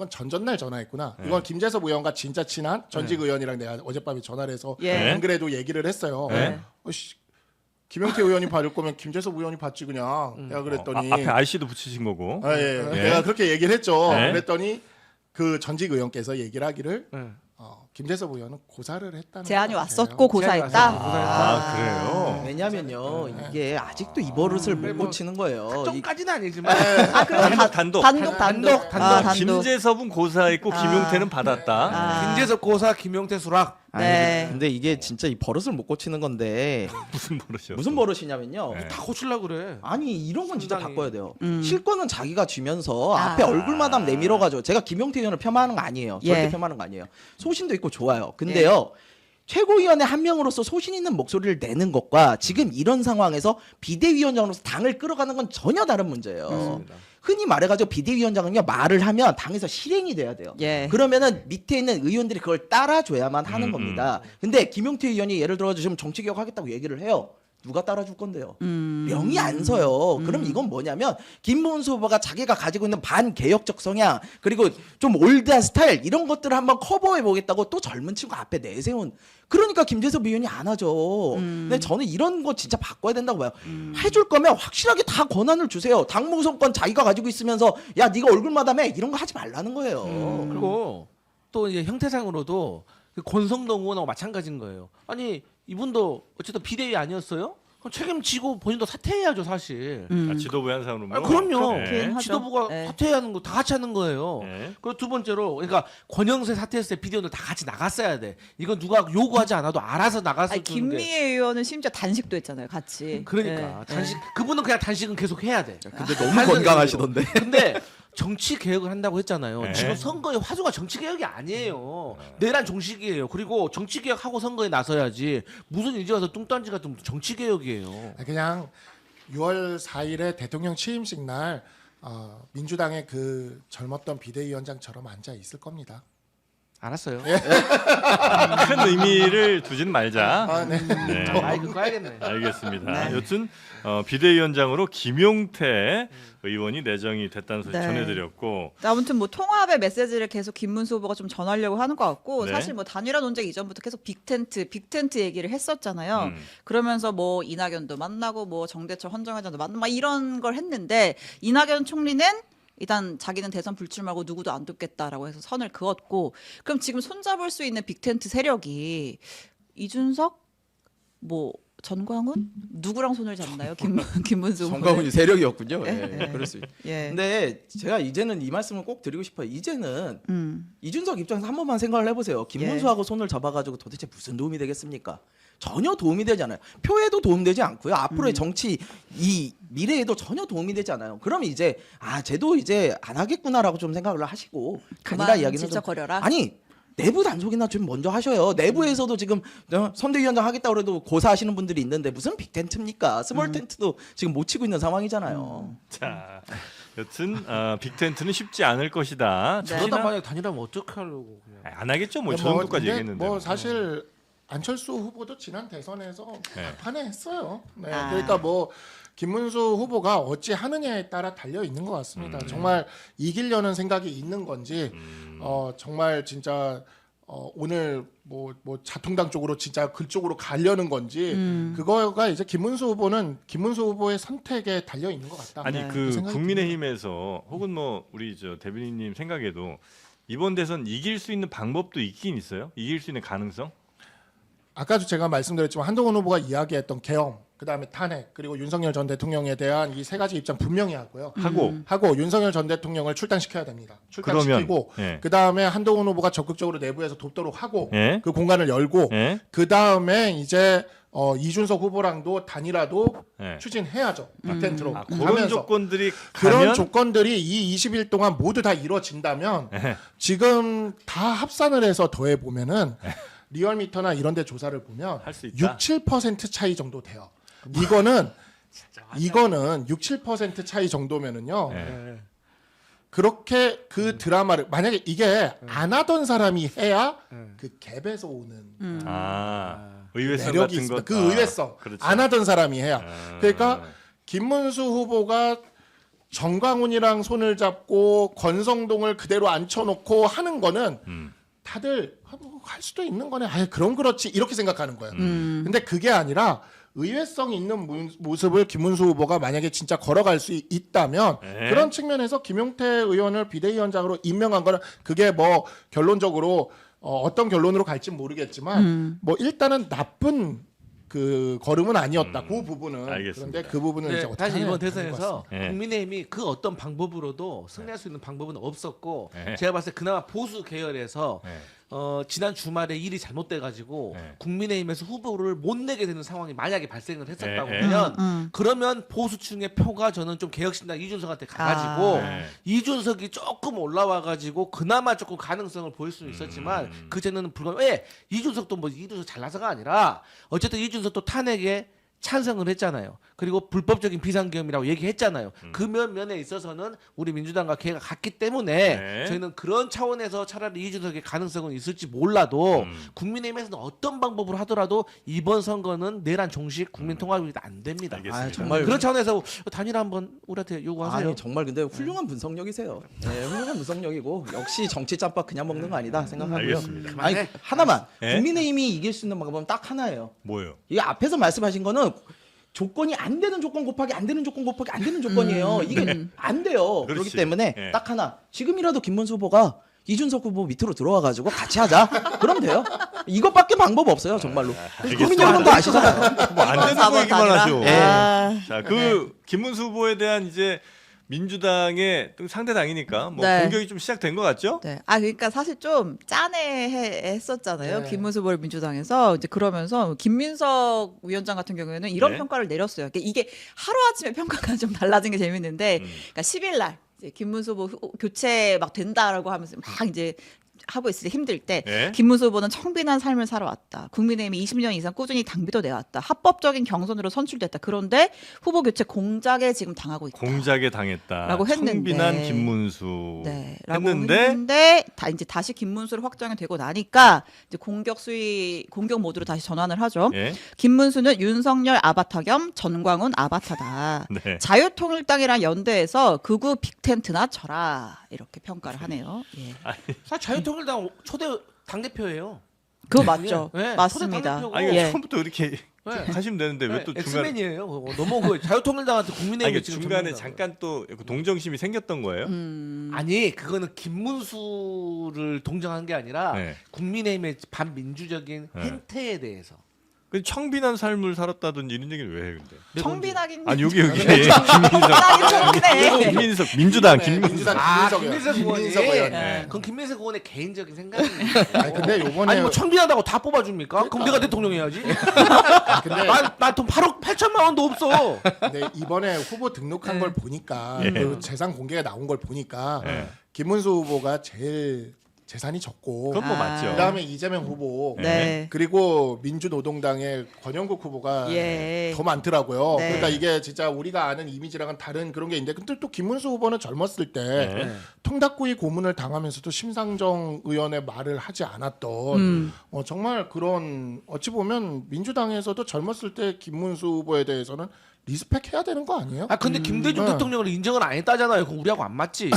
전전날 전화했구나. 이건 김재섭 의원과 진짜 친한 전직 의원이랑 내가 어젯밤에 전화를 해서 예. 안 그래도 얘기를 했어요. 네. 김용태 의원이 받을 거면 김재섭 의원이 받지 그냥. 내가 그랬더니 앞에 RC도 붙이신 거고. 예. 예. 내가 그렇게 얘기를 했죠. 네. 그랬더니 그 전직 의원께서 얘기를 하기를 네. 김재섭 의원은 고사를 했다는 제안이 것 왔었고 같아요. 고사했다. 아, 그래요? 왜냐면요 이게 아직도 이 버릇을 못 고치는 거예요. 특종까지는 아니지만 단독. 단독. 김재섭은 고사했고 김용태는 받았다. 김재섭 고사 김용태 수락. 네. 근데 이게 진짜 이 버릇을 못 고치는 건데 무슨 버릇이요? 무슨 버릇이냐면요. 네. 다 고치려고 그래. 아니 이런 건 진짜 상당히. 바꿔야 돼요. 실권은 자기가 쥐면서 아. 앞에 얼굴마담 내밀어가지고 제가 김용태 의원을 폄하하는 거 아니에요. 절대 예. 폄하하는 거 아니에요. 소신도 있고 좋아요. 근데요. 최고위원의 한 명으로서 소신 있는 목소리를 내는 것과 지금 이런 상황에서 비대위원장으로서 당을 끌어가는 건 전혀 다른 문제예요. 흔히 말해가지고 비대위원장은요 말을 하면 당에서 실행이 돼야 돼요. 예. 그러면은 밑에 있는 의원들이 그걸 따라줘야만 하는 겁니다. 근데 김용태 의원이 예를 들어 지금 정치개혁 하겠다고 얘기를 해요. 누가 따라줄 건데요? 명이 안 서요. 그럼 이건 뭐냐면 김문수 후보가 자기가 가지고 있는 반개혁적 성향 그리고 좀 올드한 스타일 이런 것들을 한번 커버해 보겠다고 또 젊은 친구 앞에 내세운 그러니까 김재섭 의원이 안 하죠. 근데 저는 이런 거 진짜 바꿔야 된다고 봐요. 해줄 거면 확실하게 다 권한을 주세요. 당무 우선권 자기가 가지고 있으면서 야 네가 얼굴마담 해 이런 거 하지 말라는 거예요. 그리고 또 이제 형태상으로도 그 권성동 의원하고 마찬가지인 거예요. 아니 이분도 어쨌든 비대위 아니었어요? 그럼 책임지고 본인도 사퇴해야죠 사실. 지도부의 한 사람으로. 아, 그럼요. 네. 하죠. 지도부가 네. 사퇴해야 하는 거 다 같이 하는 거예요. 네. 그리고 두 번째로 그러니까 권영세 사퇴했을 때 비대위원들 다 같이 나갔어야 돼. 이건 누가 요구하지 않아도 알아서 나갔을 아니, 주는 게. 김미애 의원은 심지어 단식도 했잖아요, 같이. 그러니까 네. 단식 그분은 그냥 단식은 계속 해야 돼. 근데 너무 건강하시던데. 근데 정치 개혁을 한다고 했잖아요. 네. 지금 선거의 화두가 정치 개혁이 아니에요. 내란 종식이에요. 그리고 정치 개혁하고 선거에 나서야지. 무슨 이제 와서 뚱딴지 같은 정치 개혁이에요. 그냥 6월 4일에 대통령 취임식 날 민주당의 그 젊었던 비대위원장처럼 앉아 있을 겁니다. 알았어요. 큰 의미를 두지는 말자. 네. 네. 마이크 꺼야겠네. 알겠습니다. 여튼 비대위원장으로 김용태 의원이 내정이 됐다는 소식 네. 전해드렸고 아무튼 뭐 통합의 메시지를 계속 김문수 후보가 좀 전하려고 하는 것 같고 네. 사실 뭐 단일화 논쟁 이전부터 계속 빅텐트 얘기를 했었잖아요. 그러면서 뭐 이낙연도 만나고 뭐 정대철 헌정회장도 만나고 막 이런 걸 했는데 이낙연 총리는 일단 자기는 대선 불출마하고 누구도 안 돕겠다라고 해서 선을 그었고 그럼 지금 손잡을 수 있는 빅텐트 세력이 이준석 뭐 전광훈 누구랑 손을 잡나요? 김문수 후보는? 정가훈이 세력이었군요. 예, 예, 예. 그럴 수 있. 예. 근데 제가 이제는 이 말씀을 꼭 드리고 싶어요. 이제는 이준석 입장에서 한 번만 생각을 해보세요. 김문수하고 손을 잡아가지고 도대체 무슨 도움이 되겠습니까? 전혀 도움이 되지 않아요. 표에도 도움되지 않고요. 앞으로의 정치 이 미래에도 전혀 도움이 되지 않아요. 그럼 이제 쟤도 이제 안 하겠구나라고 좀 생각을 하시고 그만 단일화 이야기는 지적거려라. 아니 내부 단속이나 좀 먼저 하셔요. 내부에서도 지금 선대위원장 하겠다 그래도 고사하시는 분들이 있는데 무슨 빅텐트입니까? 스몰 텐트도 지금 못 치고 있는 상황이잖아요. 자 여튼 빅텐트는 쉽지 않을 것이다. 네. 그러다 특히나 만약에 단일하면 어떻게 하려고 그냥. 안 하겠죠. 뭐 저 뭐, 정도까지 근데 얘기했는데. 뭐 사실 안철수 후보도 지난 대선에서 네. 판회했어요. 네. 아. 그러니까 뭐 김문수 후보가 어찌 하느냐에 따라 달려 있는 것 같습니다. 정말 이기려는 생각이 있는 건지 정말 진짜 오늘 뭐 자통당 쪽으로 진짜 그쪽으로 가려는 건지 그거가 이제 김문수 후보의 선택에 달려 있는 것 같다. 아니 네. 그 생각이 국민의힘에서 혹은 뭐 우리 저 대변인님 생각에도 이번 대선 이길 수 있는 방법도 있긴 있어요. 이길 수 있는 가능성? 아까도 제가 말씀드렸지만 한동훈 후보가 이야기했던 계엄, 그다음에 탄핵, 그리고 윤석열 전 대통령에 대한 이 세 가지 입장 분명히 하고요. 하고 윤석열 전 대통령을 출당시켜야 됩니다. 출당시키고 그러면, 예. 그다음에 한동훈 후보가 적극적으로 내부에서 돕도록 하고 예. 그 공간을 열고 예? 그다음에 이제 이준석 후보랑도 단일화도 예. 추진해야죠. 빅텐트로 그런 가면서. 조건들이 그런 가면 조건들이 이 20일 동안 모두 다 이루어진다면 예. 지금 다 합산을 해서 더해 보면은 리얼미터나 이런 데 조사를 보면 할 수 있다. 6, 7% 차이 정도 돼요. 이거는 6, 7% 차이 정도면은요. 네. 그렇게 그 드라마를 만약에 이게 안 하던 사람이 해야 그 갭에서 오는 의외성 매력이 같은 있습니다. 것. 그 의외성 그렇죠. 안 하던 사람이 해야. 그러니까 김문수 후보가 정광훈이랑 손을 잡고 권성동을 그대로 앉혀놓고 하는 거는 다들 할 수도 있는 거네. 아예 그럼 그렇지 이렇게 생각하는 거예요. 근데 그게 아니라 의외성 있는 모습을 김문수 후보가 만약에 진짜 걸어갈 수 있다면 네. 그런 측면에서 김용태 의원을 비대위원장으로 임명한 거는 그게 뭐 결론적으로 어떤 결론으로 갈지 모르겠지만 뭐 일단은 나쁜 그 걸음은 아니었다. 그 부분은 알겠습니다. 그런데 그 부분은 이제 네, 어떻게 사실 이번 하느냐에 달린 것 대선에서 같습니다. 네. 국민의힘이 그 어떤 방법으로도 승리할 수 있는 방법은 없었고 네. 제가 봤을 때 그나마 보수 계열에서 네. 지난 주말에 일이 잘못돼 가지고 네. 국민의힘에서 후보를 못 내게 되는 상황이 만약에 발생을 했었다고 네. 하면 그러면 보수층의 표가 저는 좀 개혁신당 이준석한테 가가지고 네. 이준석이 조금 올라와 가지고 그나마 조금 가능성을 보일 수는 있었지만 그제는 불과 왜 이준석도 뭐 이준석 잘나서가 아니라 어쨌든 이준석도 탄핵에 찬성을 했잖아요. 그리고 불법적인 비상계엄이라고 얘기했잖아요. 그 면에 있어서는 우리 민주당과 걔가 같기 때문에 네. 저희는 그런 차원에서 차라리 이준석의 가능성은 있을지 몰라도 국민의힘에서는 어떤 방법으로 하더라도 이번 선거는 내란 종식 국민 통합이 안 됩니다. 알겠습니다. 아, 정말 그런 차원에서 단일화 한번 우리한테 요구하세요. 아니 정말 근데 훌륭한 분석력이세요. 네, 훌륭한 분석력이고 역시 정치 짬밥 그냥 먹는 거 아니다 생각하고요. 알겠습니다. 아니 하나만 네? 국민의힘이 이길 수 있는 방법은 딱 하나예요. 뭐요? 이게 앞에서 말씀하신 거는 조건이 안 되는 조건 곱하기 안 되는 조건 곱하기 안 되는 조건이에요. 이게 안 돼요. 그렇지. 그렇기 때문에 네. 딱 하나. 지금이라도 김문수 후보가 이준석 후보 밑으로 들어와가지고 같이 하자. 그럼 돼요. 이것밖에 방법 없어요, 정말로. 국민 여러분도 아시잖아요. 뭐안 되는 거 얘기만 하죠. 네. 자, 김문수 후보에 대한 이제 민주당의 또 상대당이니까 뭐 네. 공격이 좀 시작된 것 같죠? 네. 그러니까 사실 좀 짠해했었잖아요. 네. 김문수 후보를 민주당에서 이제 그러면서 김민석 위원장 같은 경우에는 이런 네. 평가를 내렸어요. 그러니까 이게 하루 아침에 평가가 좀 달라진 게 재밌는데, 그러니까 10일 날 이제 김문수 후보 교체 막 된다라고 하면서 막 이제 하고 있을 때 힘들 때 네. 김문수 후보는 청빈한 삶을 살아왔다. 국민의힘이 20년 이상 꾸준히 당비도 내왔다. 합법적인 경선으로 선출됐다. 그런데 후보 교체 공작에 지금 당하고 있다. 공작에 당했다. 라고 했는데. 청빈한 김문수 네, 라고 했는데 했는데 이제 다시 김문수로 확정이 되고 나니까 이제 공격 모드로 다시 전환을 하죠. 예. 김문수는 윤석열 아바타 겸 전광훈 아바타다. 네. 자유통일당이랑 연대해서 극우 빅텐트나 쳐라 이렇게 평가를 하네요. 예. 사실 자유통일당 초대 당대표예요. 그거 맞죠? 네, 맞습니다. 초대 당대표고. 아니 예. 처음부터 이렇게 네. 하시면 되는데 왜 또 중간에 엑스맨이에요. 넘어온 거예요. 자유통일당한테 아니, 국민의힘이 이게 지금 중간에 접는다고요. 잠깐 또 동정심이 생겼던 거예요? 아니 그거는 김문수를 동정한 게 아니라 네. 국민의힘의 반민주적인 네. 행태에 대해서. 그 청빈한 삶을 살았다든지 이런 얘기를 왜 해 근데? 청빈하긴 아니 여기 청빈하긴 청빈해. 김민석 민주당 김민석 민주당 김민석 김민석 의원이. 의원. 네. 그건 김민석 의원의 개인적인 생각이에요. 아니 근데 요번에 아니 뭐 청빈하다고 다 뽑아줍니까? 그럼 내가 대통령 해야지. 근데 나돈 8억 8천만 원도 없어. 근데 이번에 후보 등록한 걸 보니까 예. 그 재산 공개가 나온 걸 보니까 예. 김문수 후보가 제일 재산이 적고 그건 뭐 아. 맞죠. 그다음에 이재명 후보 네. 그리고 민주노동당의 권영국 후보가 예. 더 많더라고요. 네. 그러니까 이게 진짜 우리가 아는 이미지랑은 다른 그런 게 있는데 근데 또 김문수 후보는 젊었을 때 네. 통닭구이 고문을 당하면서도 심상정 의원의 말을 하지 않았던 정말 그런 어찌 보면 민주당에서도 젊었을 때 김문수 후보에 대해서는 리스펙해야 되는 거 아니에요? 아 근데 김대중 네. 대통령을 인정을 안 했다잖아요. 그럼 우리하고 안 맞지.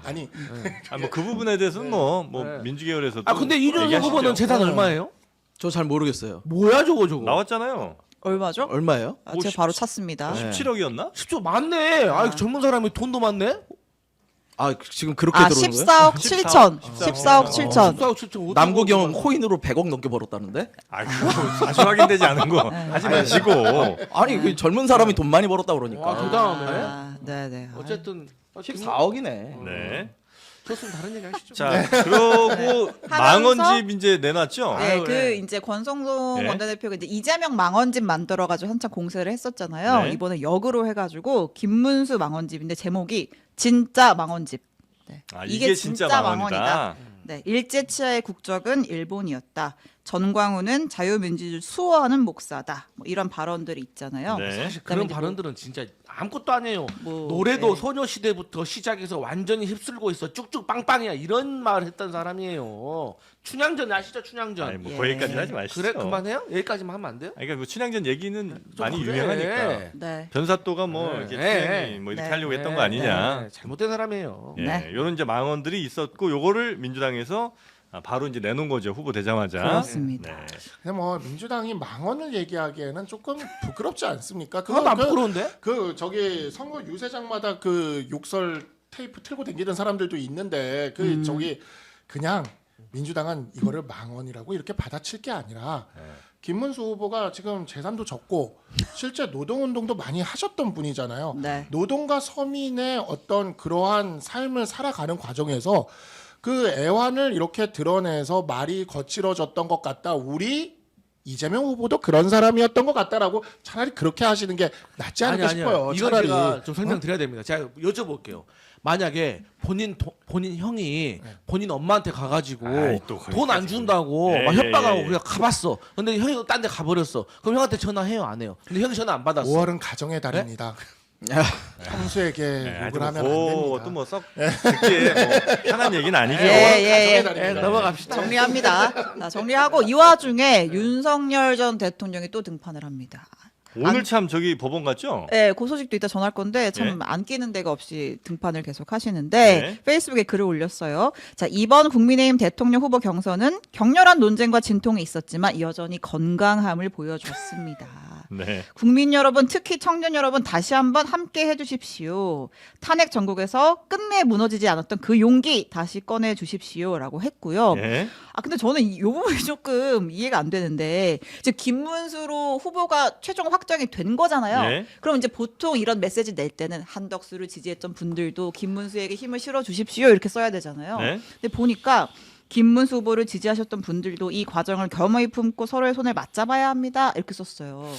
아니 뭐 그 부분에 대해서는 뭐 네. 민주계열에서도 아 근데 이준석 얘기하시죠. 후보는 재산 얼마예요? 저 잘 모르겠어요. 뭐야 저거. 나왔잖아요. 얼마죠? 얼마예요? 제가 바로 찾습니다. 네. 17억이었나? 10조 많네. 아 젊은 사람이 돈도 많네. 아 지금 그렇게 아, 들어오는 거예요? 14억 7천. 14억 7천. 14억 7천. 남국영 코인으로 100억 넘게 벌었다는데? 아 그거 사실 확인되지 않은 거 하지 마시고. 아니 그 젊은 사람이 돈 많이 벌었다 그러니까. 와 대단하네. 네네. 어쨌든 14억이네. 네. 좋습니다. 다른 얘기 하시죠. 자 그러고 망원집 이제 내놨죠. 네, 아유, 그 네. 이제 권성동 네. 원내대표가 이제 이재명 망원집 만들어가지고 한참 공세를 했었잖아요. 네. 이번에 역으로 해가지고 김문수 망원집인데 제목이 진짜 망원집. 네. 아, 이게 진짜 망원이다. 네, 일제 치하의 국적은 일본이었다. 전광훈은 자유민주주의를 수호하는 목사다. 뭐 이런 발언들이 있잖아요. 네. 사실 그다음에 그런 이제 발언들은 진짜 아무것도 아니에요. 뭐, 노래도 네. 소녀시대부터 시작해서 완전히 휩쓸고 있어. 쭉쭉 빵빵이야. 이런 말 했던 사람이에요. 춘향전 아시죠? 춘향전. 아니 뭐 예. 거기까지는 하지 마시죠. 그래 그만해요? 여기까지만 하면 안 돼요? 아니, 그러니까 뭐 춘향전 얘기는 좀 많이 그래. 유명하니까. 네. 변사또가 뭐 네. 이렇게 네. 춘향이 뭐 이렇게 네. 하려고 했던 거 아니냐. 네, 잘못된 사람이에요. 예, 네. 이런 이제 망언들이 있었고 요거를 민주당에서 바로 이제 내놓은 거죠. 후보 되자마자. 그렇습니다. 네. 근데 뭐 민주당이 망언을 얘기하기에는 조금 부끄럽지 않습니까? 그건 안 부끄러운데? 그 저기 선거 유세장마다 그 욕설 테이프 틀고 다니는 사람들도 있는데 그 저기 그냥 민주당은 이거를 망언이라고 이렇게 받아칠 게 아니라 김문수 후보가 지금 재산도 적고 실제 노동운동도 많이 하셨던 분이잖아요. 네. 노동과 서민의 어떤 그러한 삶을 살아가는 과정에서 그 애환을 이렇게 드러내서 말이 거칠어졌던 것 같다. 우리 이재명 후보도 그런 사람이었던 것 같다라고 차라리 그렇게 하시는 게 낫지 않을까 싶어요. 이거 차라리 제가 좀 설명드려야 됩니다. 제가 여쭤볼게요. 만약에 본인 형이 본인 엄마한테 가가지고 아이, 또 돈 안 거기까지. 준다고 예, 막 예, 협박하고 예. 그냥 가봤어. 근데 형이 딴 데 가버렸어. 그럼 형한테 전화해요 안 해요? 근데 형이 전화 안 받았어. 5월은 가정의 달입니다. 형수에게 네, 욕을 하여튼 하면 안 됩니다. 그것도 뭐썩 듣기에 뭐 편한 얘기는 아니죠. 예, 예, 가정의 예. 달입니다. 넘어갑시다. 정리합니다. 자, 정리하고 이 와중에 윤석열 전 대통령이 또 등판을 합니다. 오늘 참 저기 법원 갔죠? 네, 그 소식도 이따 전할 건데 참 네. 안 끼는 데가 없이 등판을 계속 하시는데 네. 페이스북에 글을 올렸어요. 자, 이번 국민의힘 대통령 후보 경선은 격렬한 논쟁과 진통이 있었지만 여전히 건강함을 보여줬습니다. 네. 국민 여러분, 특히 청년 여러분 다시 한번 함께 해주십시오. 탄핵 전국에서 끝내 무너지지 않았던 그 용기 다시 꺼내 주십시오라고 했고요. 예. 아 근데 저는 이 부분이 조금 이해가 안 되는데 이제 김문수로 후보가 최종 확정이 된 거잖아요. 예. 그럼 이제 보통 이런 메시지 낼 때는 한덕수를 지지했던 분들도 김문수에게 힘을 실어 주십시오 이렇게 써야 되잖아요. 네. 근데 보니까 김문수 후보를 지지하셨던 분들도 이 과정을 겸허히 품고 서로의 손을 맞잡아야 합니다 이렇게 썼어요.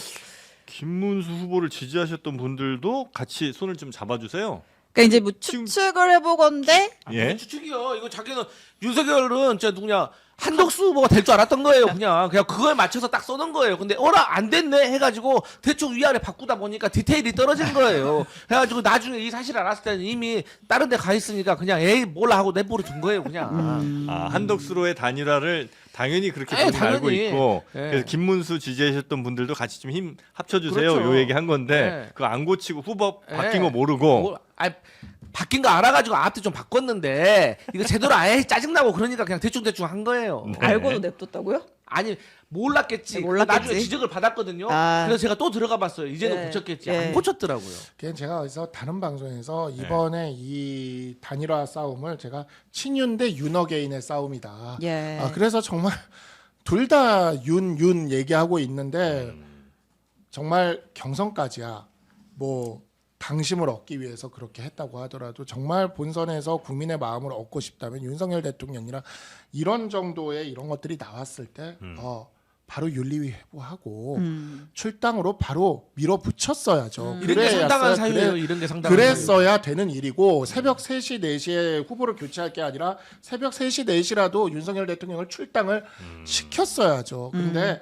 김문수 후보를 지지하셨던 분들도 같이 손을 좀 잡아주세요. 그러니까 이제 뭐 지금- 추측을 해보건데 예. 추측이요. 이거 자기는 윤석열은 진짜 누구냐 한덕수 후보가 될 줄 알았던 거예요. 그냥 그거에 맞춰서 딱 써놓은 거예요. 근데 어라 안 됐네 해가지고 대충 위아래 바꾸다 보니까 디테일이 떨어진 거예요. 그래가지고 나중에 이 사실을 알았을 때는 이미 다른 데 가 있으니까 그냥 에이 몰라 하고 내버려 둔 거예요. 그냥. 한덕수로의 단일화를 당연히 그렇게 에이, 본인 알고 당연히. 있고 예. 그래서 김문수 지지하셨던 분들도 같이 좀 힘 합쳐주세요. 그렇죠. 요 얘기 한 건데 예. 그거 안 고치고 후보 바뀐 예. 거 모르고 뭐, 바뀐 거 알아가지고 앞뒤 좀 바꿨는데 이거 제대로 아예 짜증나고 그러니까 그냥 대충 한 거예요. 네. 알고도 냅뒀다고요? 아니 몰랐겠지. 몰랐겠지. 나중에 지적을 받았거든요. 아. 그래서 제가 또 들어가 봤어요. 이제는 예. 고쳤겠지. 예. 안 고쳤더라고요. 그냥 제가 어디서 다른 방송에서 이번에 이 단일화 싸움을 제가 친윤 대 윤어게인의 싸움이다. 예. 그래서 정말 둘 다 윤 얘기하고 있는데 정말 경선까지야 뭐 당심을 얻기 위해서 그렇게 했다고 하더라도 정말 본선에서 국민의 마음을 얻고 싶다면 윤석열 대통령이랑 이런 정도의 이런 것들이 나왔을 때 바로 윤리위 회부하고 출당으로 바로 밀어붙였어야죠. 이런 게 상당한 사유예요. 이런 게 상당한 그랬어야 되는 일이고 새벽 3시 4시에 후보를 교체할 게 아니라 새벽 3시 4시라도 윤석열 대통령을 출당을 시켰어야죠. 근데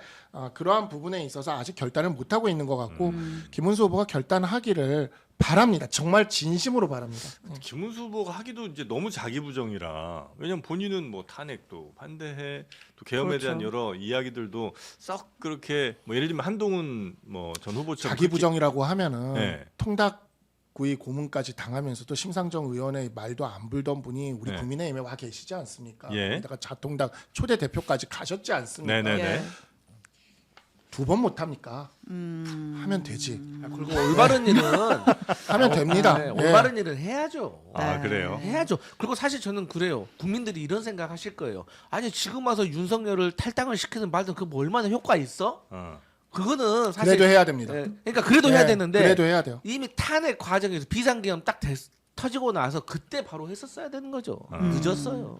그러한 부분에 있어서 아직 결단을 못하고 있는 것 같고 김문수 후보가 결단하기를 바랍니다. 정말 진심으로 바랍니다. 김문수 후보가 하기도 이제 너무 자기 부정이라 왜냐면 본인은 뭐 탄핵도 반대해 또 계엄에 그렇죠. 대한 여러 이야기들도 썩 그렇게 뭐 예를 들면 한동훈 뭐 전 후보처럼 자기 부정이라고 하면은 네. 통닭구이 고문까지 당하면서도 심상정 의원의 말도 안 불던 분이 우리 네. 국민의힘에 와 계시지 않습니까? 예. 거기다가 자통당 초대 대표까지 가셨지 않습니까? 네네네. 예. 2번 못 합니까? 하면 되지. 그리고 올바른 일은 하면 됩니다. 네, 예. 올바른 일은 해야죠. 아 그래요. 해야죠. 그리고 사실 저는 그래요. 국민들이 이런 생각 하실 거예요. 아니 지금 와서 윤석열을 탈당을 시키는 말든 그거 뭐 얼마나 효과 있어? 그거는 사실 그래도 해야 됩니다. 그러니까 그래도 해야 네, 되는데 그래도 해야 돼요. 이미 탄핵 과정에서 비상계엄 딱 터지고 나서 그때 바로 했었어야 되는 거죠. 늦었어요.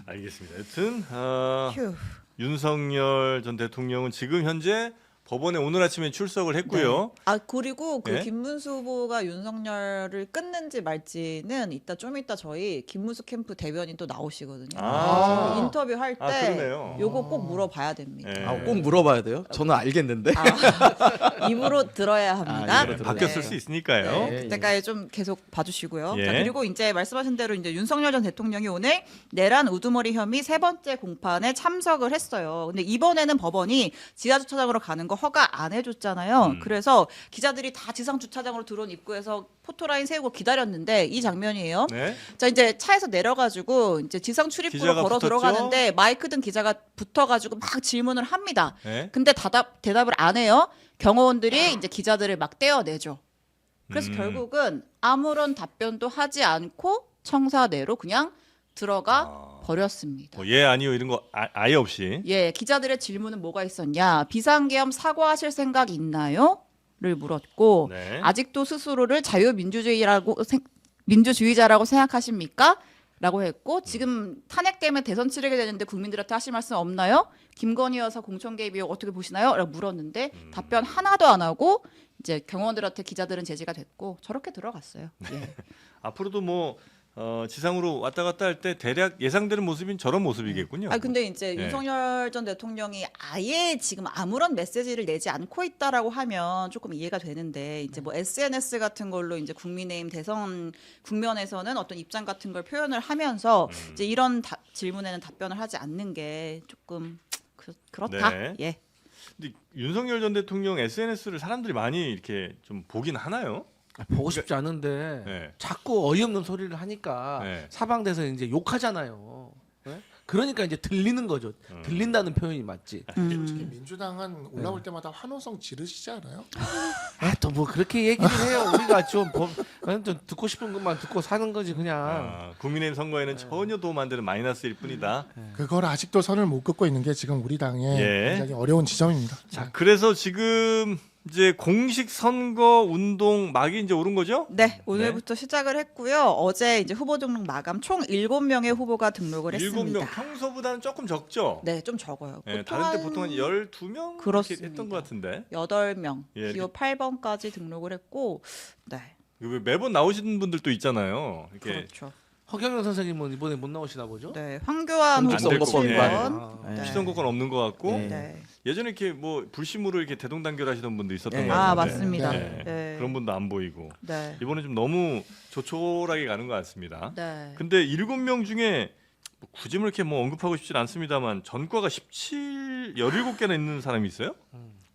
알겠습니다. 여튼 휴. 윤석열 전 대통령은 지금 현재 법원에 오늘 아침에 출석을 했고요. 아 그리고 그 예? 김문수 후보가 윤석열을 끊는지 말지는 좀 이따 저희 김문수 캠프 대변인 또 나오시거든요. 아. 인터뷰 할 때 그러네요. 요거 꼭 물어봐야 됩니다. 예. 아, 꼭 물어봐야 돼요? 저는 알겠는데. 입으로 들어야 합니다. 입으로 들어야 바뀌었을 네. 수 있으니까요. 네. 그때까지 좀 계속 봐주시고요. 예. 자, 그리고 이제 말씀하신 대로 이제 윤석열 전 대통령이 오늘 내란 우두머리 혐의 3번째 공판에 참석을 했어요. 근데 이번에는 법원이 지하 주차장으로 가는 거 허가 안 해줬잖아요. 그래서 기자들이 다 지상 주차장으로 들어온 입구에서 포토라인 세우고 기다렸는데 이 장면이에요. 네. 자 이제 차에서 내려가지고 이제 지상 출입구로 기자가 걸어 붙었죠? 들어가는데 마이크 든 기자가 붙어가지고 막 질문을 합니다. 네. 근데 대답을 안 해요. 경호원들이 이제 기자들을 막 떼어내죠. 그래서 결국은 아무런 답변도 하지 않고 청사 내로 그냥 들어가 버렸습니다. 뭐 예 아니요 이런 거 아예 없이. 예, 기자들의 질문은 뭐가 있었냐? 비상계엄 사과하실 생각 있나요? 를 물었고 네. 아직도 스스로를 민주주의자라고 생각하십니까? 라고 했고 지금 탄핵 때문에 대선 치르게 되는데 국민들한테 하실 말씀 없나요? 김건희 여사 공천 개입 의혹 어떻게 보시나요? 라고 물었는데 답변 하나도 안 하고 이제 경호원들한테 기자들은 제지가 됐고 저렇게 들어갔어요. 예. 앞으로도 뭐 지상으로 왔다 갔다 할 때 대략 예상되는 모습인 저런 모습이겠군요. 아 근데 이제 예. 윤석열 전 대통령이 아예 지금 아무런 메시지를 내지 않고 있다라고 하면 조금 이해가 되는데 이제 뭐 SNS 같은 걸로 이제 국민의힘 대선 국면에서는 어떤 입장 같은 걸 표현을 하면서 이제 이런 질문에는 답변을 하지 않는 게 조금 그렇다. 네. 예. 근데 윤석열 전 대통령 SNS를 사람들이 많이 이렇게 좀 보긴 하나요? 보고 싶지 않은데 네. 자꾸 어이없는 소리를 하니까 네. 사방돼서 이제 욕하잖아요. 네? 그러니까 이제 들리는 거죠. 들린다는 표현이 맞지. 특히 민주당은 올라올 때마다 환호성 지르시지 않아요? 또 뭐 그렇게 얘기를 해요. 우리가 좀 듣고 싶은 것만 듣고 사는 거지 그냥. 국민의힘 선거에는 전혀 도움 안 되는 마이너스일 뿐이다. 그걸 아직도 선을 못 긋고 있는 게 지금 우리 당의 예. 굉장히 어려운 지점입니다. 자, 그래서 지금 이제 공식 선거 운동 막이 이제 오른 거죠? 네, 오늘부터 시작을 했고요. 어제 이제 후보 등록 마감 총 7명의 후보가 등록을 했습니다. 7명 평소보다는 조금 적죠? 네, 좀 적어요. 네, 다른 때 보통 한 12명 이렇게 그렇습니다. 했던 것 같은데. 8명, 예, 기호 8번까지 등록을 했고, 네, 왜 매번 나오시는 분들도 있잖아요. 이렇게 그렇죠. 허경영 선생님은 이번에 못 나오시나 보죠? 네, 황교안 후보 공직선거법 7번. 위반. 네. 피선거권 없는 것 같고 네. 네. 예전에 이렇게 뭐 불심으로 이렇게 대동단결하시던 분도 있었던 네. 것 같은데. 아, 맞습니다. 네. 네. 그런 분도 안 보이고 네. 이번에 좀 너무 조촐하게 가는 것 같습니다. 네. 근데 7명 중에 뭐 굳이 뭐 이렇게 뭐 언급하고 싶진 않습니다만 전과가 17개나 있는 사람이 있어요?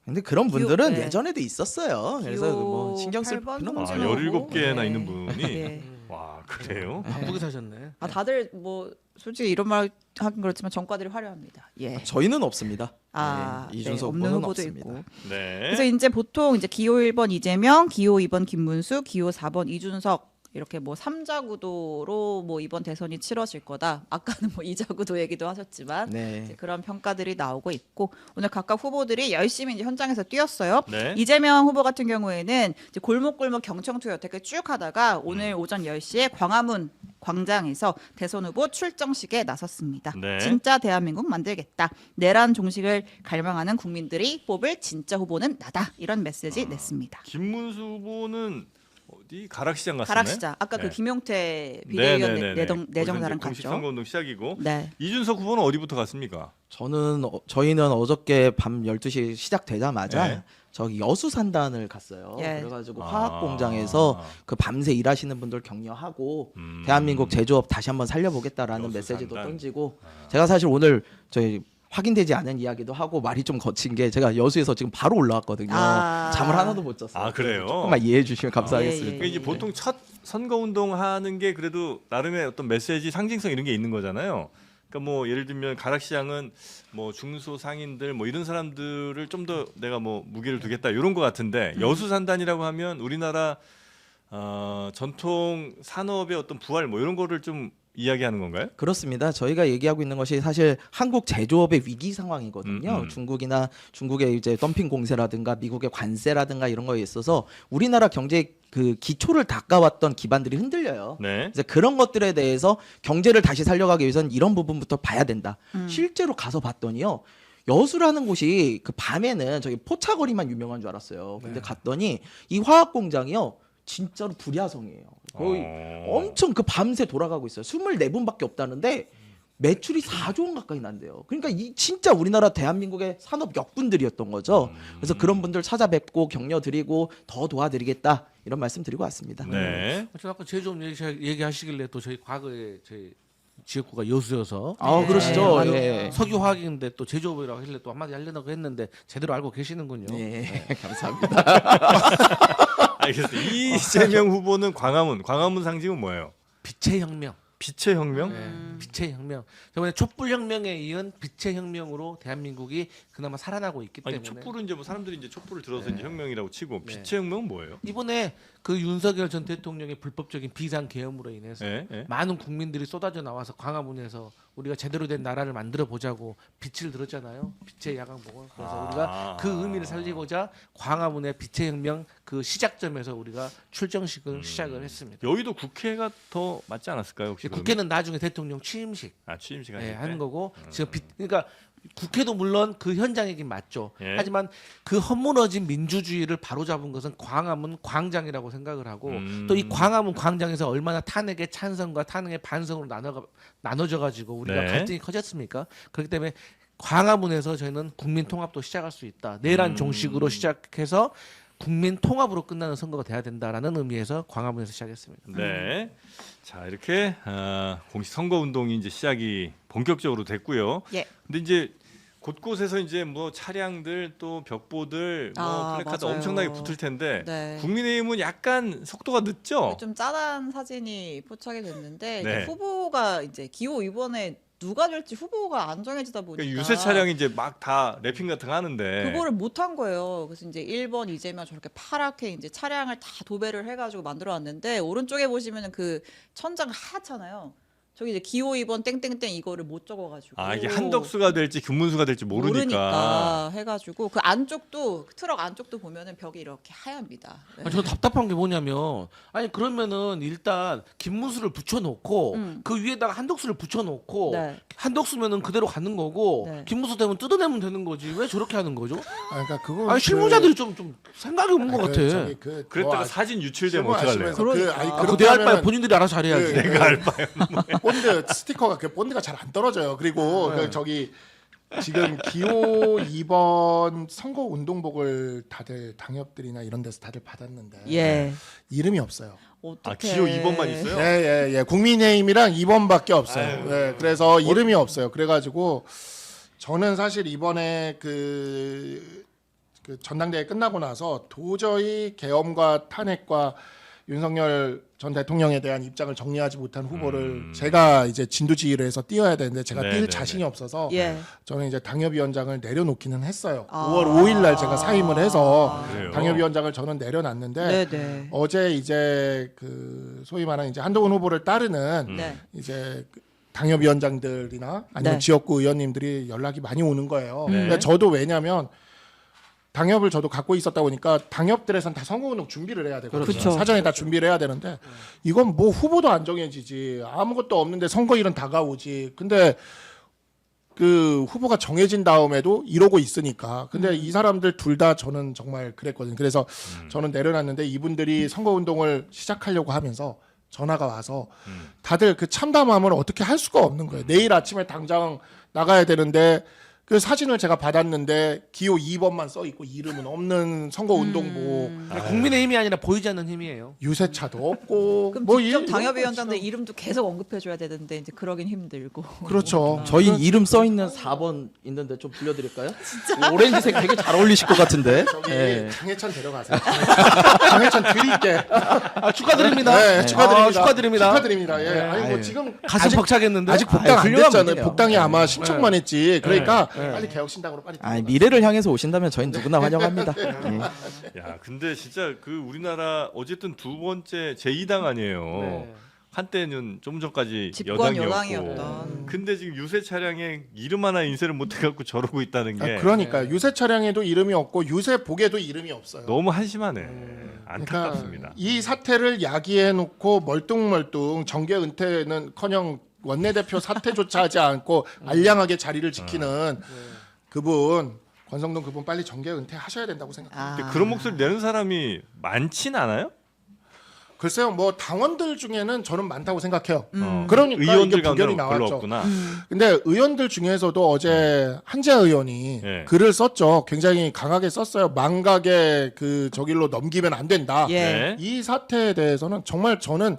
근데 그런 분들은 네. 예전에도 있었어요. 그래서 기호 뭐 신경 쓸 8번 필요는 아, 없어요. 홍준호. 17개나 네. 있는 분이 예. 와 그래요? 바쁘게 사셨네. 아, 다들 뭐 솔직히 이런 말 하긴 그렇지만 전과들이 화려합니다. 예. 저희는 없습니다. 아, 네, 이준석 없는 후보는 후보도 없습니다. 있고. 네. 그래서 이제 보통 이제 기호 1번 이재명, 기호 2번 김문수, 기호 4번 이준석 이렇게 뭐 3자 구도로 뭐 이번 대선이 치러질 거다. 아까는 뭐 2자 구도 얘기도 하셨지만 네. 이제 그런 평가들이 나오고 있고 오늘 각각 후보들이 열심히 이제 현장에서 뛰었어요. 네. 이재명 후보 같은 경우에는 이제 골목골목 경청투 여태까 쭉 하다가 오늘 오전 10시에 광화문 광장에서 대선 후보 출정식에 나섰습니다. 네. 진짜 대한민국 만들겠다. 내란 종식을 갈망하는 국민들이 뽑을 진짜 후보는 나다. 이런 메시지 냈습니다. 김문수 후보는 어디 가락시장 갔었나요? 가락시장. 아까 네. 그 김용태 비대위원 내정자랑 거기서 이제 공식 갔죠. 선거운동 시작이고 네. 이준석 후보는 어디부터 갔습니까? 저희는 어저께 밤 12시 시작되자마자 네. 저기 여수 산단을 갔어요. 예. 그래가지고 아. 화학 공장에서 그 밤새 일하시는 분들 격려하고 음. 대한민국 제조업 다시 한번 살려보겠다라는 여수 메시지도 산단. 던지고 제가 사실 오늘 저희 확인되지 않은 이야기도 하고 말이 좀 거친 게 제가 여수에서 지금 바로 올라왔거든요. 아. 잠을 하나도 못 잤어요. 아, 그래요? 조금만 이해해 주시면 감사하겠습니다. 예, 그러니까 이제 보통 첫 선거 운동 하는 게 그래도 나름의 어떤 메시지 상징성 이런 게 있는 거잖아요. 그러니까 뭐 예를 들면 가락시장은 뭐 중소상인들 뭐 이런 사람들을 좀 더 내가 뭐 무게를 두겠다 이런 것 같은데 여수 산단이라고 하면 우리나라 전통 산업의 어떤 부활 뭐 이런 거를 좀 이야기하는 건가요? 그렇습니다. 저희가 얘기하고 있는 것이 사실 한국 제조업의 위기 상황이거든요. 중국이나 중국의 이제 덤핑 공세라든가 미국의 관세라든가 이런 거에 있어서 우리나라 경제 그 기초를 닦아왔던 기반들이 흔들려요. 네. 이제 그런 것들에 대해서 경제를 다시 살려가기 위해서는 이런 부분부터 봐야 된다. 실제로 가서 봤더니요. 여수라는 곳이 그 밤에는 저기 포차거리만 유명한 줄 알았어요. 근데 갔더니 이 화학 공장이요. 진짜로 불야성이에요. 거의 엄청 그 밤새 돌아가고 있어요. 24분밖에 없다는데 매출이 4조 원 가까이 난대요. 그러니까 이 진짜 우리나라 대한민국의 산업 역군들이었던 거죠. 그래서 그런 분들 찾아뵙고 격려 드리고 더 도와드리겠다 이런 말씀 드리고 왔습니다. 네. 저 아까 제조업 얘기하시길래 또 저희 과거에 저희 지역구가 여수여서 아, 그러시죠. 네. 예. 석유화학인데 또 제조업이라고 하길래 또 한마디 하려고 했는데 제대로 알고 계시는군요. 예, 감사합니다. 알겠습니다. 이재명 후보는 광화문 상징은 뭐예요? 빛의 혁명. 빛의 혁명? 네, 빛의 혁명. 저번에 촛불혁명에 이은 빛의 혁명으로 대한민국이 그나마 살아나고 있기 아니 때문에 촛불은 이제 뭐 사람들이 이제 촛불을 들어서 네. 이제 혁명이라고 치고 네. 빛의 혁명은 뭐예요? 이번에 그 윤석열 전 대통령의 불법적인 비상 계엄으로 인해서 예, 예. 많은 국민들이 쏟아져 나와서 광화문에서 우리가 제대로 된 나라를 만들어 보자고 빛을 들었잖아요. 빛의 야광봉을. 그래서 우리가 그 의미를 살리고자 광화문의 빛의 혁명 그 시작점에서 우리가 출정식을 시작을 했습니다. 여의도 국회가 더 맞지 않았을까요? 혹시 그러면? 국회는 나중에 대통령 취임식 취임식 예, 때? 하는 거고 지금 그러니까 국회도 물론 그 현장이긴 맞죠. 예. 하지만 그 헛무너진 민주주의를 바로잡은 것은 광화문 광장이라고 생각을 하고 또 이 광화문 광장에서 얼마나 탄핵의 찬성과 탄핵의 반성으로 나눠져 가지고 우리가 네. 갈등이 커졌습니까? 그렇기 때문에 광화문에서 저희는 국민 통합도 시작할 수 있다. 내란 종식으로 시작해서 국민 통합으로 끝나는 선거가 돼야 된다라는 의미에서 광화문에서 시작했습니다. 네. 자 이렇게 공식 선거 운동이 이제 시작이 본격적으로 됐고요. 예. 근데 이제 곳곳에서 이제 뭐 차량들 또 벽보들 뭐 아, 플래카드 맞아요. 엄청나게 붙을 텐데 네. 국민의힘은 약간 속도가 늦죠. 좀 짜란 사진이 포착이 됐는데 네. 이제 후보가 이제 기호 이번에 누가 될지 후보가 안 정해지다 보니까 그러니까 유세 차량이 이제 막 다 랩핑 같은 거 하는데 그거를 못 한 거예요. 그래서 이제 1번 이재명 저렇게 파랗게 이제 차량을 다 도배를 해가지고 만들어 놨는데 오른쪽에 보시면은 그 천장 하얗잖아요. 저기 이제 기호 2번 땡땡땡 이거를 못 적어가지고 이게 한덕수가 될지 김문수가 될지 모르니까. 해가지고 그 안쪽도 그 트럭 안쪽도 보면은 벽이 이렇게 하얗니다. 네. 저는 답답한 게 뭐냐면 아니 그러면은 일단 김문수를 붙여놓고 그 위에다가 한덕수를 붙여놓고 네. 한덕수면은 그대로 가는 거고 네. 김문수 되면 뜯어내면 되는 거지 왜 저렇게 하는 거죠? 그러니까 그거 아니 실무자들이 좀 생각이 없는 것 같아. 그랬다가 사진 유출되면 어떡할래요? 내 할 바에 본인들이 알아서 잘해야지. 내가 알 바에. 본드 스티커가 그 본드가 잘 안 떨어져요. 그리고 그 저기 지금 기호 2번 선거 운동복을 다들 당협들이나 이런 데서 다들 받았는데 예. 이름이 없어요. 어떻게 기호 2번만 있어요? 예. 국민의힘이랑 2번밖에 없어요. 예, 그래서 이름이 없어요. 그래가지고 저는 사실 이번에 그 전당대회 끝나고 나서 도저히 계엄과 탄핵과 윤석열 전 대통령에 대한 입장을 정리하지 못한 후보를 제가 이제 진두지휘를 해서 띄어야 되는데 제가 뛸 자신이 없어서 예. 저는 이제 당협위원장을 내려놓기는 했어요. 아. 5월 5일 날 제가 사임을 해서 그래요? 당협위원장을 저는 내려놨는데 네네. 어제 이제 그 소위 말하는 이제 한동훈 후보를 따르는 네. 이제 그 당협위원장들이나 아니면 네. 지역구 의원님들이 연락이 많이 오는 거예요. 네. 근데 저도 왜냐하면 당협을 저도 갖고 있었다 보니까 당협들에선 다 선거운동 준비를 해야 되거든요. 그렇죠. 사전에 다 준비를 해야 되는데 이건 뭐 후보도 안 정해지지 아무것도 없는데 선거일은 다가오지. 근데 그 후보가 정해진 다음에도 이러고 있으니까. 근데 이 사람들 둘 다 저는 정말 그랬거든요. 그래서 저는 내려놨는데 이분들이 선거운동을 시작하려고 하면서 전화가 와서 다들 그 참담함을 어떻게 할 수가 없는 거예요. 내일 아침에 당장 나가야 되는데 그 사진을 제가 받았는데 기호 2번만 써 있고 이름은 없는 선거운동복 국민의 힘이 아니라 보이지 않는 힘이에요. 유세차도 없고 그럼 뭐 직접 이런 당협위원장들 거 이름도 계속 언급해줘야 되는데 이제 그러긴 힘들고. 그렇죠. 저희 이름 써 있는 4번 있는데 좀 불려드릴까요? 진짜 오렌지색 되게 잘 어울리실 것 같은데. 저기 예. 장해찬 데려가세요. 장해찬 드릴게. 축하드립니다. 네, 축하드립니다. 축하드립니다. 축하드립니다. 예. 아니 뭐 아유. 지금 가슴 벅차겠는데. 아직 복당 안 훌륭한 됐잖아요. 분이네요. 복당이 아마 신청만 했지. 그러니까 빨리 개혁신당으로 빨리. 아, 미래를 향해서 오신다면 저희는 누구나 환영합니다. 예. 야, 근데 진짜 그 우리나라 어쨌든 두 번째 제2당 아니에요. 네. 한때는 좀 전까지 집권 여당이었고. 여당이었던. 근데 지금 유세 차량에 이름 하나 인쇄를 못 해갖고 저러고 있다는 게 그러니까 유세 차량에도 이름이 없고 유세 복에도 이름이 없어요. 너무 한심하네. 그러니까 안타깝습니다. 이 사태를 야기해 놓고 멀뚱멀뚱 정계 은퇴는커녕 원내대표 사퇴조차 하지 않고 알량하게 자리를 지키는 그분 권성동 그분 빨리 정계 은퇴하셔야 된다고 생각합니다. 근데 그런 목소리 내는 사람이 많진 않아요? 글쎄요, 뭐 당원들 중에는 저는 많다고 생각해요. 어, 그러니까 의원들 이게 부결이 가운데는 별로 나왔죠. 없구나. 근데 의원들 중에서도 어제 한재 의원이 예. 글을 썼죠. 굉장히 강하게 썼어요. 망각의 그 저길로 넘기면 안 된다. 예. 네. 이 사태에 대해서는 정말 저는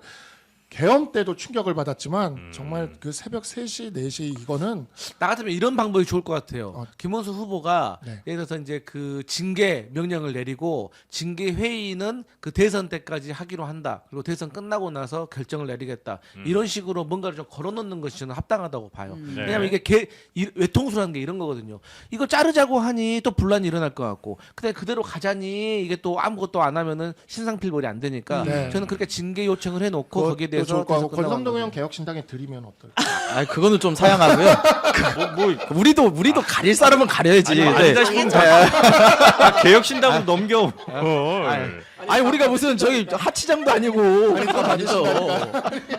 개헌 때도 충격을 받았지만 정말 그 새벽 3시, 4시 이거는 나 같으면 이런 방법이 좋을 것 같아요. 어. 김원수 후보가 네. 예를 들어서 이제 그 징계 명령을 내리고 징계 회의는 그 대선 때까지 하기로 한다. 그리고 대선 끝나고 나서 결정을 내리겠다. 이런 식으로 뭔가를 좀 걸어놓는 것이 저는 합당하다고 봐요. 네. 왜냐하면 이게 외통수라는 게 이런 거거든요. 이거 자르자고 하니 또 분란이 일어날 것 같고, 근데 그대로 가자니 이게 또 아무것도 안 하면은 신상필벌이 안 되니까 네. 저는 그렇게 징계 요청을 해놓고 그것도 거기에 대해서 좋을 것 같고 대선 끝나고 권성동 하는 의원 거죠. 개혁신당에 드리면 어떨까? 아, 그거는 좀 사양하고요. 우리도 가릴 사람은 가려야지. 아니, 네. 아니다 싶으면 개혁신당으로 넘겨. 아니 우리가 무슨 저기 하치장도 아니고 그건 아니죠.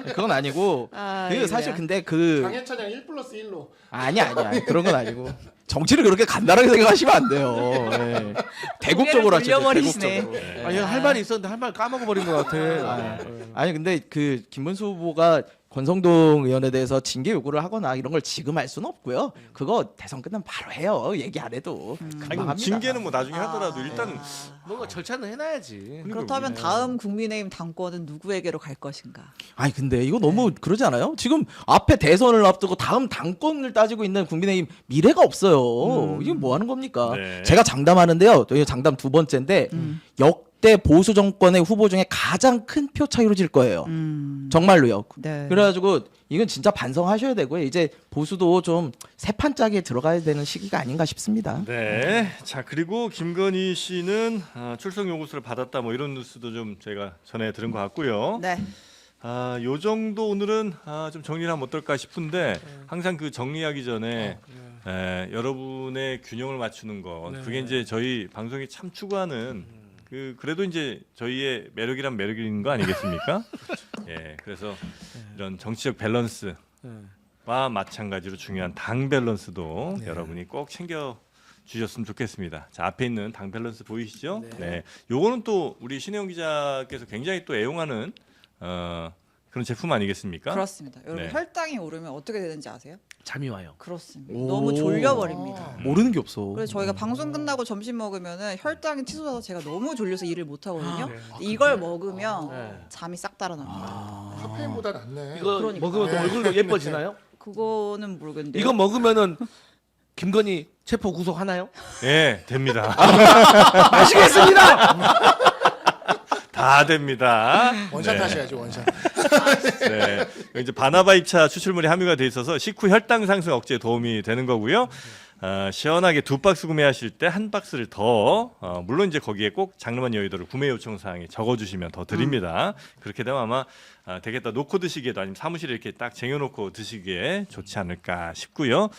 그건 아니고. 그 사실 근데 그 장해찬이랑 1+1로 아니야 그런 건 아니고 정치를 그렇게 간단하게 생각하시면 안 돼요. 네. 대국적으로 하시죠. 돌려버리시네. 대국적으로. 아니 할 말이 있었는데 할 말 까먹어 버린 것 같아. 아니 근데 그 김문수 후보가 권성동 의원에 대해서 징계 요구를 하거나 이런 걸 지금 할 수는 없고요. 그거 대선 끝나면 바로 해요. 얘기 안 해도 금방 아니, 합니다. 징계는 뭐 나중에 하더라도 일단 뭔가 절차는 해놔야지. 그렇다면 다음 국민의힘 당권은 누구에게로 갈 것인가? 아니 근데 이거 너무 그러지 않아요? 지금 앞에 대선을 앞두고 다음 당권을 따지고 있는 국민의힘 미래가 없어요. 이게 뭐 하는 겁니까? 네. 제가 장담하는데요. 저희 장담 2번째인데 역대 보수 정권의 후보 중에 가장 큰 표 차이로 질 거예요. 정말로요. 네. 그래가지고 이건 진짜 반성하셔야 되고요. 이제 보수도 좀 새판짜기에 들어가야 되는 시기가 아닌가 싶습니다. 네. 자, 그리고 김건희 씨는 출석 요구서를 받았다 뭐 이런 뉴스도 좀 제가 전에 들은 것 같고요. 네. 요 정도 오늘은 좀 정리를 하면 어떨까 싶은데 항상 그 정리하기 전에 여러분의 균형을 맞추는 것 그게 이제 저희 방송이 참 추구하는 그래도 이제 저희의 매력이란 매력인 거 아니겠습니까? 예, 그래서 이런 정치적 밸런스와 마찬가지로 중요한 당 밸런스도 여러분이 꼭 챙겨 주셨으면 좋겠습니다. 자, 앞에 있는 당 밸런스 보이시죠? 네, 요거는 또 우리 신혜영 기자께서 굉장히 또 애용하는 그런 제품 아니겠습니까? 그렇습니다. 여러분 네. 혈당이 오르면 어떻게 되는지 아세요? 잠이 와요. 그렇습니다. 너무 졸려버립니다. 모르는 게 없어. 그래서 저희가 방송 끝나고 점심 먹으면은 혈당이 치솟아서 제가 너무 졸려서 일을 못 하거든요. 이걸 먹으면 잠이 싹 달아납니다. 카페인보다 낫네. 이거 그러니까. 먹으면 또 얼굴도 예뻐지나요? 그거는 모르겠는데. 이거 먹으면은 김건희 체포 구속하나요? 예, 됩니다. 아시겠습니다. 다 됩니다. 원샷 네. 하셔야지 원샷. 네. 이제 바나바 입차 추출물이 함유가 돼 있어서 식후 혈당 상승 억제에 도움이 되는 거고요. 시원하게 2박스 구매하실 때 1박스를 더 물론 이제 거기에 꼭 장르만 여의도를 구매 요청 사항에 적어주시면 더 드립니다. 그렇게 되면 아마 되겠다 놓고 드시기에도 아니면 사무실에 이렇게 딱 쟁여놓고 드시기에 좋지 않을까 싶고요.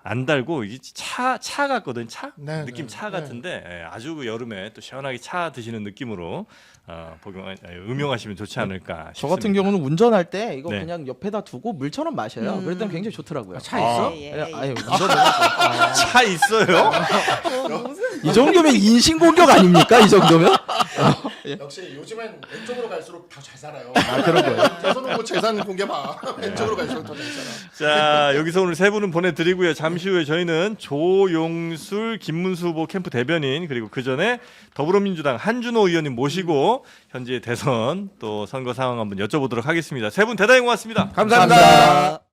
안 달고 이게 차 같거든. 차 네, 느낌 네, 차 네. 같은데 아주 그 여름에 또 시원하게 차 드시는 느낌으로 음용하시면 좋지 않을까 싶습니다. 저 같은 경우는 운전할 때 이거 네. 그냥 옆에다 두고 물처럼 마셔요. 그랬더니 굉장히 좋더라고요. 차 있어? 아니 운전 너무 차 있어요? 이 정도면 인신공격 아닙니까? 이 정도면? 역시 요즘엔 왼쪽으로 갈수록 다 잘 살아요. 그런 거예요. 대선 후보 재산 공개 봐. 왼쪽으로 갈수록 더 잘 살아. 자, 여기서 오늘 세 분은 보내드리고요. 잠시 후에 저희는 조용술 김문수 후보 캠프 대변인 그리고 그 전에 더불어민주당 한준호 의원님 모시고 현재 대선 또 선거 상황 한번 여쭤보도록 하겠습니다. 세 분 대단히 고맙습니다. 감사합니다.